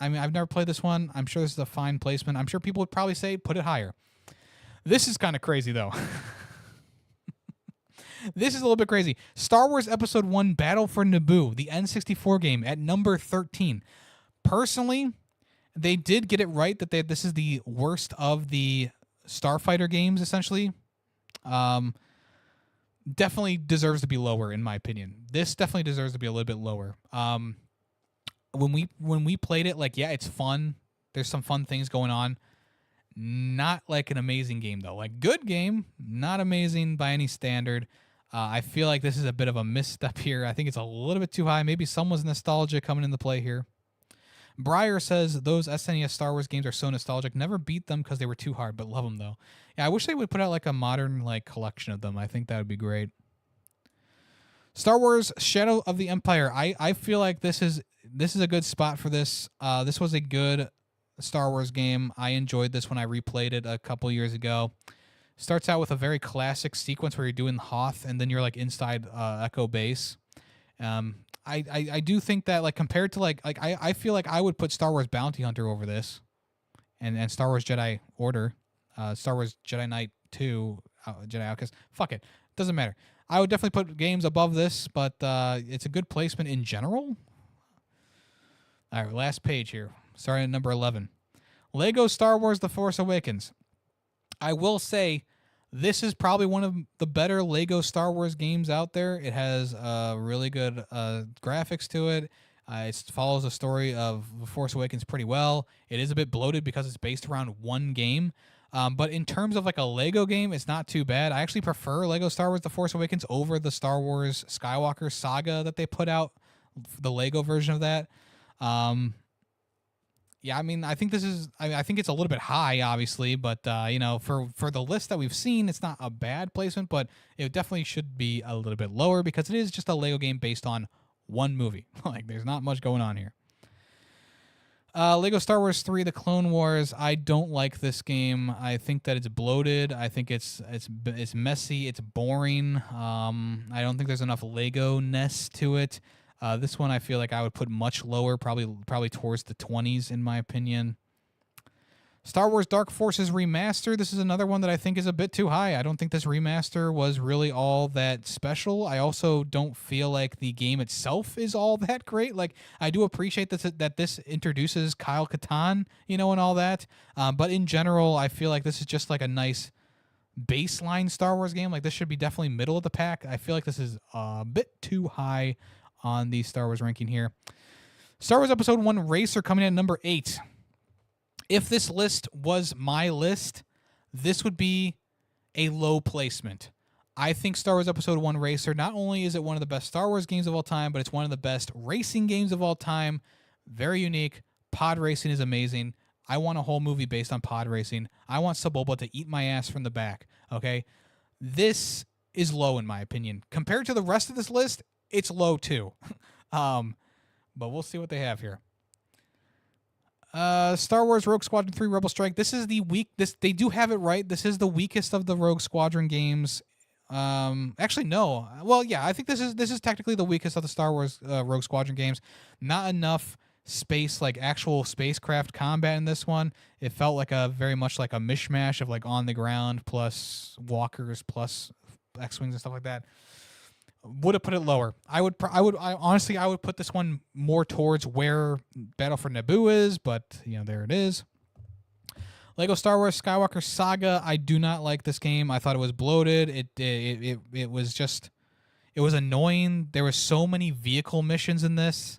I mean, I've never played this one. I'm sure this is a fine placement. I'm sure people would probably say put it higher. This is kind of crazy, though. This is a little bit crazy. Star Wars Episode 1 Battle for Naboo, the N64 game, at number 13. Personally, they did get it right that this is the worst of the Starfighter games, essentially. Definitely deserves to be lower, in my opinion. This definitely deserves to be a little bit lower. When we played it, like, yeah, it's fun. There's some fun things going on. Not like an amazing game, though. Like, good game, not amazing by any standard. I feel like this is a bit of a misstep here. I think it's a little bit too high. Maybe someone's nostalgia coming into play here. Breyer says, those SNES Star Wars games are so nostalgic. Never beat them because they were too hard, but love them, though. Yeah, I wish they would put out, like, a modern, like, collection of them. I think that would be great. Star Wars Shadow of the Empire. I feel like this is a good spot for this. This was a good Star Wars game. I enjoyed this when I replayed it a couple years ago. Starts out with a very classic sequence where you're doing Hoth, and then you're, like, inside Echo Base. I do think that, like, compared to I feel like I would put Star Wars Bounty Hunter over this, and Star Wars Jedi Order, Star Wars Jedi Knight 2, Jedi Outcast. Fuck it, doesn't matter. I would definitely put games above this, but it's a good placement in general. All right, last page here, starting at number 11. Lego Star Wars: The Force Awakens. I will say, this is probably one of the better Lego Star Wars games out there. It has really good graphics to it. It follows the story of The Force Awakens pretty well. It is a bit bloated because it's based around one game. But in terms of like a Lego game, it's not too bad. I actually prefer Lego Star Wars: The Force Awakens over the Star Wars Skywalker Saga that they put out, the Lego version of that. Yeah, I mean, I think this is. I think it's a little bit high, obviously, but for the list that we've seen, it's not a bad placement, but it definitely should be a little bit lower because it is just a Lego game based on one movie. Like, there's not much going on here. Lego Star Wars 3: The Clone Wars. I don't like this game. I think that it's bloated. I think it's messy. It's boring. I don't think there's enough Lego-ness to it. This one I feel like I would put much lower, probably towards the 20s in my opinion. Star Wars Dark Forces Remaster. This is another one that I think is a bit too high. I don't think this remaster was really all that special. I also don't feel like the game itself is all that great. Like, I do appreciate that this introduces Kyle Katarn, and all that. But in general, I feel like this is just like a nice baseline Star Wars game. Like, this should be definitely middle of the pack. I feel like this is a bit too high on the Star Wars ranking here. Star Wars Episode 1 Racer coming in at number 8. If this list was my list, this would be a low placement. I think Star Wars Episode 1 Racer, not only is it one of the best Star Wars games of all time, but it's one of the best racing games of all time. Very unique, pod racing is amazing. I want a whole movie based on pod racing. I want Sebulba to eat my ass from the back. Okay, this is low in my opinion compared to the rest of this list. It's low too, but we'll see what they have here. Star Wars Rogue Squadron 3 Rebel Strike. This is the weak. They do have it right. This is the weakest of the Rogue Squadron games. Actually, no. Well, yeah, I think this is technically the weakest of the Star Wars Rogue Squadron games. Not enough space, like actual spacecraft combat in this one. It felt like very much like a mishmash of like on the ground plus walkers plus X-wings and stuff like that. Would have put it lower. I honestly would put this one more towards where Battle for Naboo is, but there it is. Lego Star Wars Skywalker Saga. I do not like this game. I thought it was bloated. It was annoying. There were so many vehicle missions in this,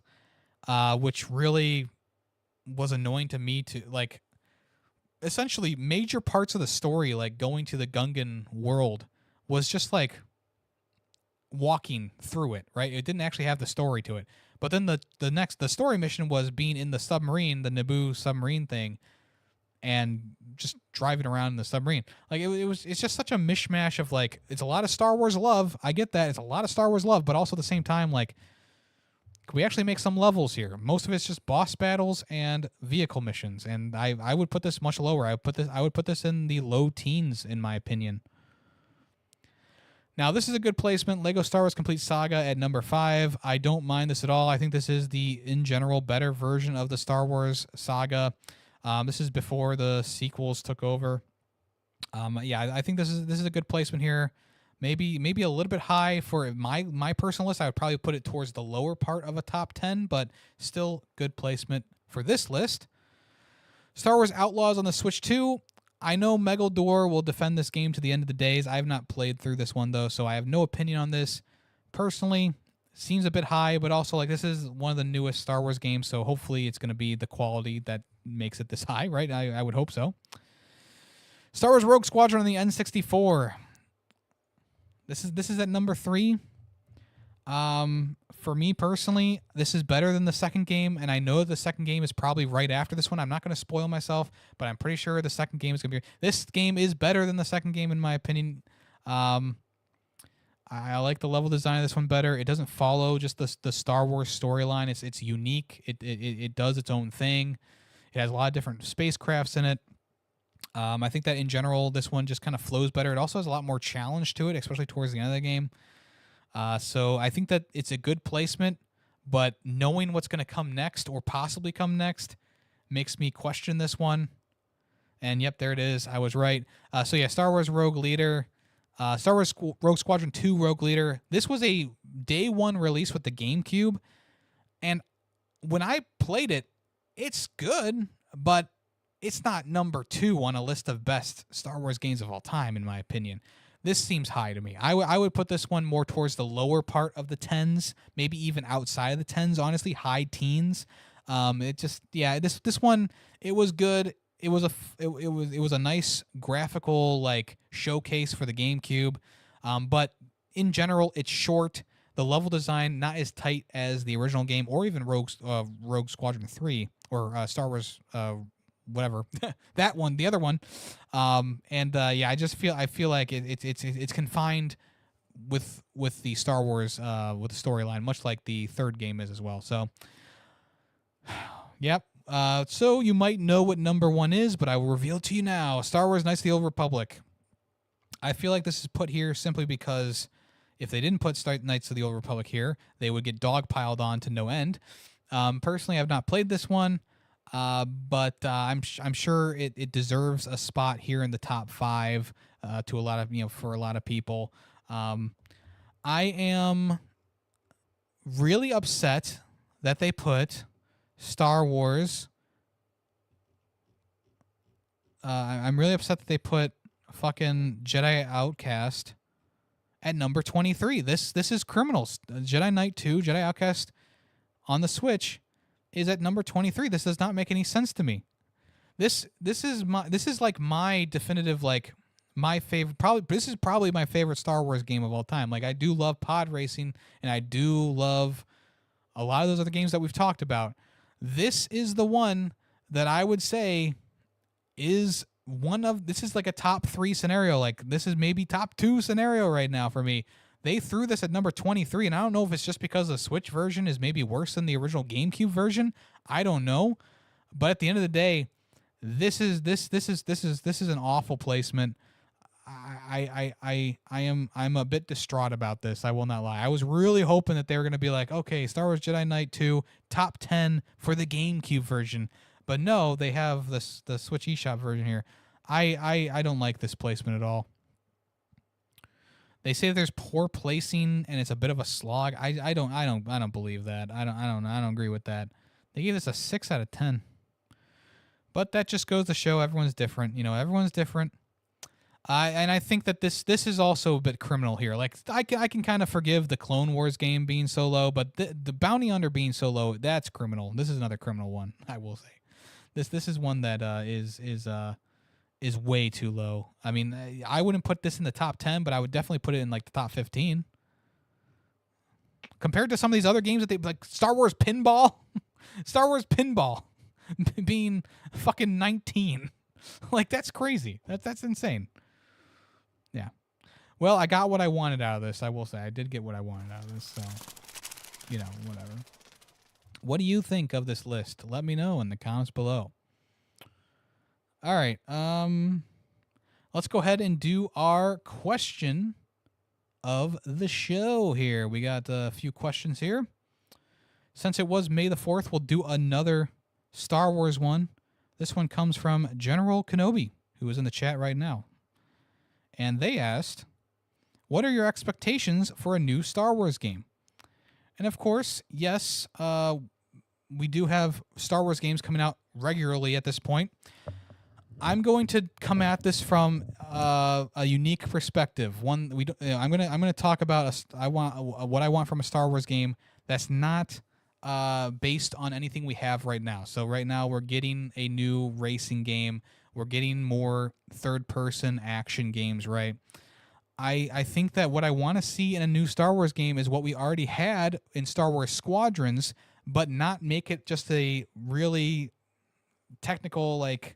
which really was annoying to me. To like, essentially, major parts of the story, like going to the Gungan world, was just like walking through it. Right? It didn't actually have the story to it. But then the story mission was being in the submarine, the Naboo submarine thing, and just driving around in the submarine. Like it's just such a mishmash of like, it's a lot of Star Wars love. I get that. It's a lot of Star Wars love, but also at the same time, like, can we actually make some levels here? Most of it's just boss battles and vehicle missions. And I would put this much lower. I would put this in the low teens, in my opinion. Now, this is a good placement. Lego Star Wars Complete Saga at number 5. I don't mind this at all. I think this is the, in general, better version of the Star Wars saga. This is before the sequels took over. Yeah, I think this is a good placement here. Maybe a little bit high for my personal list. I would probably put it towards the lower part of a top 10, but still good placement for this list. Star Wars Outlaws on the Switch 2. I know Megaldoor will defend this game to the end of the days. I have not played through this one, though, so I have no opinion on this. Personally, seems a bit high, but also like this is one of the newest Star Wars games, so hopefully it's going to be the quality that makes it this high, right? I would hope so. Star Wars Rogue Squadron on the N64. This is at number 3. For me personally, this is better than the second game, and I know the second game is probably right after this one. I'm not going to spoil myself, but I'm pretty sure the second game is going to be... This game is better than the second game, in my opinion. I like the level design of this one better. It doesn't follow just the Star Wars storyline. It's unique. It does its own thing. It has a lot of different spacecrafts in it. I think that in general, this one just kind of flows better. It also has a lot more challenge to it, especially towards the end of the game. So I think that it's a good placement, but knowing what's going to come next or possibly come next makes me question this one. And yep, there it is. I was right. So yeah, Star Wars Rogue Leader, Star Wars Rogue Squadron 2 Rogue Leader. This was a day one release with the GameCube. And when I played it, it's good, but it's not number 2 on a list of best Star Wars games of all time, in my opinion. This seems high to me. I would put this one more towards the lower part of the 10s, maybe even outside of the 10s, honestly, high teens. This one, it was good. It was a nice graphical like showcase for the GameCube. But in general, it's short. The level design not as tight as the original game or even Rogue Squadron 3 or Star Wars whatever that one, the other one, I feel like it's confined with the Star Wars with the storyline, much like the third game is as well. So, yep. So you might know what number 1 is, but I will reveal it to you now. Star Wars: Knights of the Old Republic. I feel like this is put here simply because if they didn't put Knights of the Old Republic here, they would get dogpiled on to no end. Personally, I've not played this one. But I'm sure it deserves a spot here in the top 5 to a lot of for a lot of people. I am really upset that they put Star Wars. I'm really upset that they put fucking Jedi Outcast at number 23. This is criminals. Jedi Knight 2, Jedi Outcast on the Switch is at number 23. This does not make any sense to me. This is like my definitive, like my favorite, this is probably my favorite Star Wars game of all time. Like I do love pod racing and I do love a lot of those other games that we've talked about. this is the one that I would say is this is like a top 3 scenario. Like, this is maybe top 2 scenario right now for me. They threw this at number 23, and I don't know if it's just because the Switch version is maybe worse than the original GameCube version. I don't know. But at the end of the day, this is an awful placement. I'm a bit distraught about this. I will not lie. I was really hoping that they were going to be like, okay, Star Wars Jedi Knight 2 top 10 for the GameCube version, but no, they have the Switch eShop version here. I don't like this placement at all. They say there's poor placing and it's a bit of a slog. I don't believe that. I don't agree with that. They gave this a 6 out of 10. But that just goes to show everyone's different. You know, everyone's different. And I think that this is also a bit criminal here. Like, I can kind of forgive the Clone Wars game being so low, but the Bounty Hunter being so low, that's criminal. This is another criminal one, I will say. This is one that is way too low. I mean, I wouldn't put this in the top 10, but I would definitely put it in like the top 15. Compared to some of these other games that they like, Star Wars Pinball, Star Wars Pinball being fucking 19. Like, that's crazy. That's insane. Yeah. Well, I got what I wanted out of this. I will say I did get what I wanted out of this. So, you know, whatever. What do you think of this list? Let me know in the comments below. All right. Let's go ahead and do our question of the show here. We got a few questions here. Since it was May the 4th, we'll do another Star Wars one. This one comes from General Kenobi, who is in the chat right now. And they asked, what are your expectations for a new Star Wars game? And of course, yes, we do have Star Wars games coming out regularly at this point. I'm going to come at this from a unique perspective. I'm gonna talk about what I want from a Star Wars game that's not based on anything we have right now. So right now we're getting a new racing game. We're getting more third-person action games, right? I think that what I want to see in a new Star Wars game is what we already had in Star Wars Squadrons, but not make it just a really technical, like,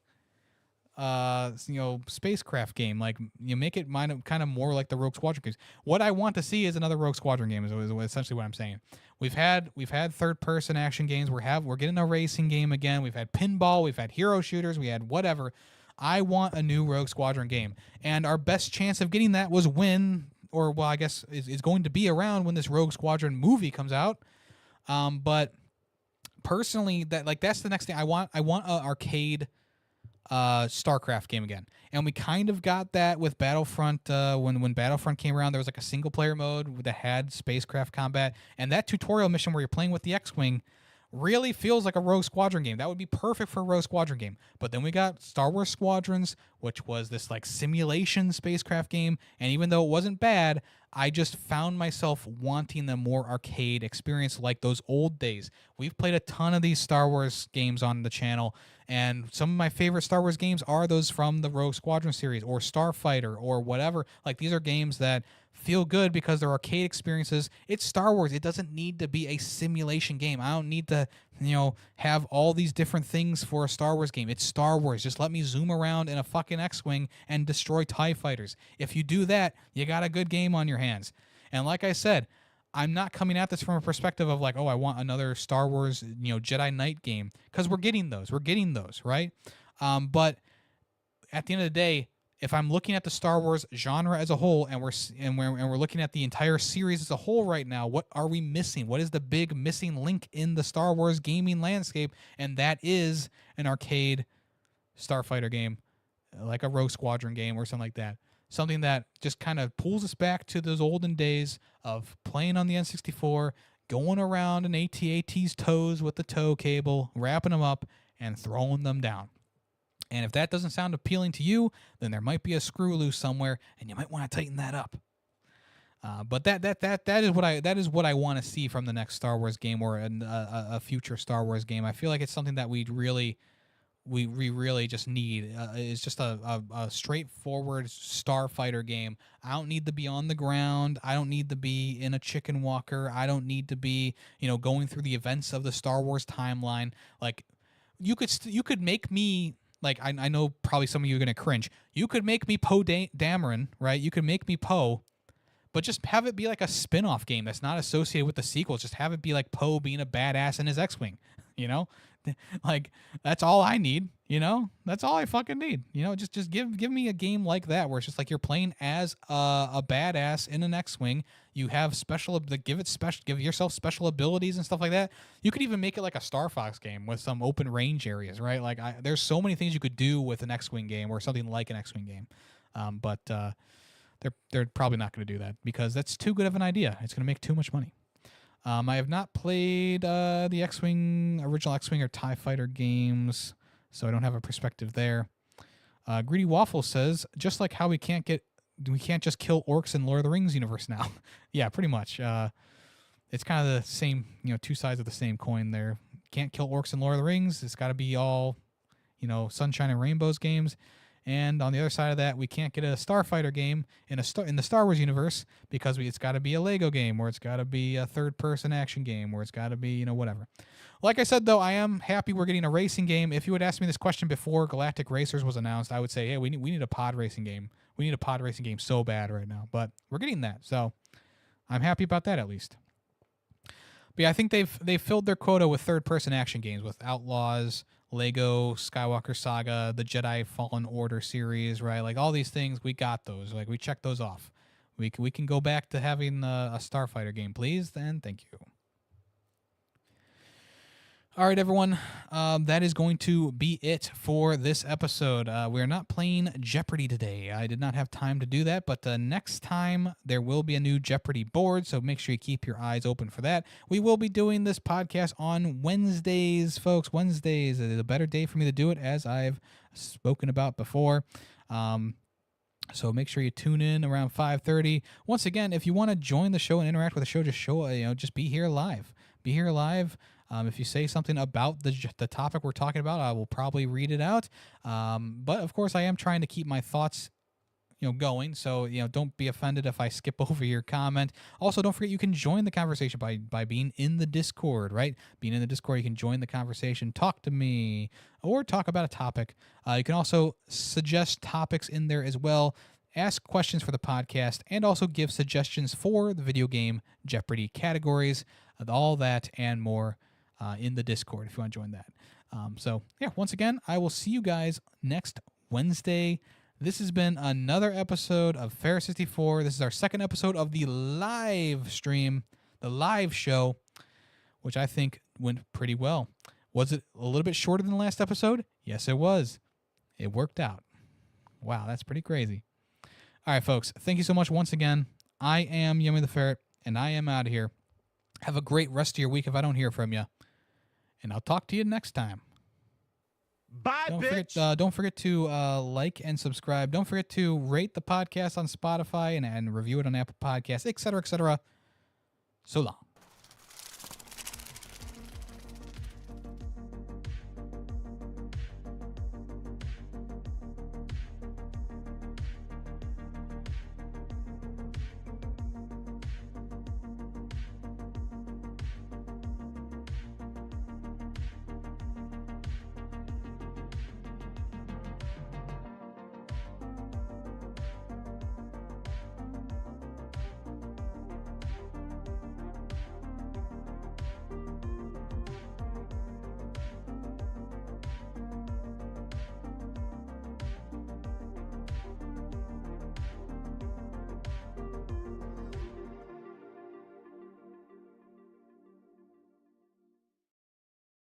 spacecraft game. Like, you make it kind of more like the Rogue Squadron games. What I want to see is another Rogue Squadron game. Is essentially what I'm saying. We've had third-person action games. We're getting a racing game again. We've had pinball. We've had hero shooters. We had whatever. I want a new Rogue Squadron game, and our best chance of getting that was I guess is going to be around when this Rogue Squadron movie comes out. But personally, that's the next thing I want. I want an arcade StarCraft game again, and we kind of got that with Battlefront. When Battlefront came around, there was like a single player mode that had spacecraft combat, and that tutorial mission where you're playing with the X-Wing really feels like a Rogue Squadron game. That would be perfect for a Rogue Squadron game. But then we got Star Wars Squadrons, which was this like simulation spacecraft game, and even though it wasn't bad, I just found myself wanting the more arcade experience like those old days. We've played a ton of these Star Wars games on the channel, and some of my favorite Star Wars games are those from the Rogue Squadron series or Starfighter or whatever. Like, these are games that feel good because they're arcade experiences. It's Star Wars. It doesn't need to be a simulation game. I don't need to, have all these different things for a Star Wars game. It's Star Wars. Just let me zoom around in a fucking X-Wing and destroy TIE fighters. If you do that, you got a good game on your hands. And like I said, I'm not coming at this from a perspective of like, oh, I want another Star Wars, Jedi Knight game, because we're getting those. We're getting those, right? But at the end of the day, if I'm looking at the Star Wars genre as a whole, and we're looking at the entire series as a whole right now, what are we missing? What is the big missing link in the Star Wars gaming landscape? And that is an arcade starfighter game, like a Rogue Squadron game or something like that. Something that just kind of pulls us back to those olden days of playing on the N64, going around an AT-AT's toes with the tow cable, wrapping them up, and throwing them down. And if that doesn't sound appealing to you, then there might be a screw loose somewhere, and you might want to tighten that up. But that is what I want to see from the next Star Wars game or a future Star Wars game. I feel like it's something that we really we really just need is just a straightforward starfighter game. I don't need to be on the ground. I don't need to be in a chicken walker. I don't need to be, going through the events of the Star Wars timeline. Like, you could make me, like, I know probably some of you are gonna cringe. You could make me Poe Dameron, right? You could make me Poe, but just have it be like a spin-off game that's not associated with the sequels. Just have it be like Poe being a badass in his X-Wing, Like, that's all I need, That's all I fucking need. Just give me a game like that where it's just like you're playing as a badass in an X-Wing. You have give yourself special abilities and stuff like that. You could even make it like a Star Fox game with some open range areas, right? Like, there's so many things you could do with an X-Wing game or something like an X-Wing game. But they're probably not going to do that because that's too good of an idea. It's going to make too much money. I have not played the original X-Wing or TIE Fighter games, so I don't have a perspective there. Greedy Waffle says, just like how we can't just kill orcs in Lord of the Rings universe now. Yeah, pretty much. It's kind of the same, two sides of the same coin there. Can't kill orcs in Lord of the Rings. It's got to be all, sunshine and rainbows games. And on the other side of that, we can't get a Starfighter game in the Star Wars universe because it's got to be a Lego game, or it's got to be a third-person action game, or it's got to be, whatever. Like I said, though, I am happy we're getting a racing game. If you had asked me this question before Galactic Racers was announced, I would say, hey, we need a pod racing game. We need a pod racing game so bad right now. But we're getting that, so I'm happy about that at least. But yeah, I think they've filled their quota with third-person action games with Outlaws, Lego Skywalker Saga, the Jedi Fallen Order series, right? Like, all these things, we got those. Like, we checked those off. We can go back to having a Starfighter game, please. Then thank you. All right, everyone. That is going to be it for this episode. We are not playing Jeopardy today. I did not have time to do that, but next time there will be a new Jeopardy board, so make sure you keep your eyes open for that. We will be doing this podcast on Wednesdays, folks. Wednesdays is a better day for me to do it, as I've spoken about before. So make sure you tune in around 5:30. Once again, if you want to join the show and interact with the show, just be here live. Be here live. If you say something about the topic we're talking about, I will probably read it out. But of course, I am trying to keep my thoughts, going. So, don't be offended if I skip over your comment. Also, don't forget you can join the conversation by being in the Discord, right? Being in the Discord, you can join the conversation, talk to me, or talk about a topic. You can also suggest topics in there as well. Ask questions for the podcast, and also give suggestions for the video game Jeopardy categories, all that and more in the Discord if you want to join that. So, yeah, once again, I will see you guys next Wednesday. This has been another episode of Ferret64. This is our second episode of the live stream, the live show, which I think went pretty well. Was it a little bit shorter than the last episode? Yes, it was. It worked out. Wow, that's pretty crazy. All right, folks, thank you so much once again. I am Yummy the Ferret, and I am out of here. Have a great rest of your week if I don't hear from you. And I'll talk to you next time. Bye, Don't forget to like and subscribe. Don't forget to rate the podcast on Spotify and review it on Apple Podcasts, etc., etc. So long.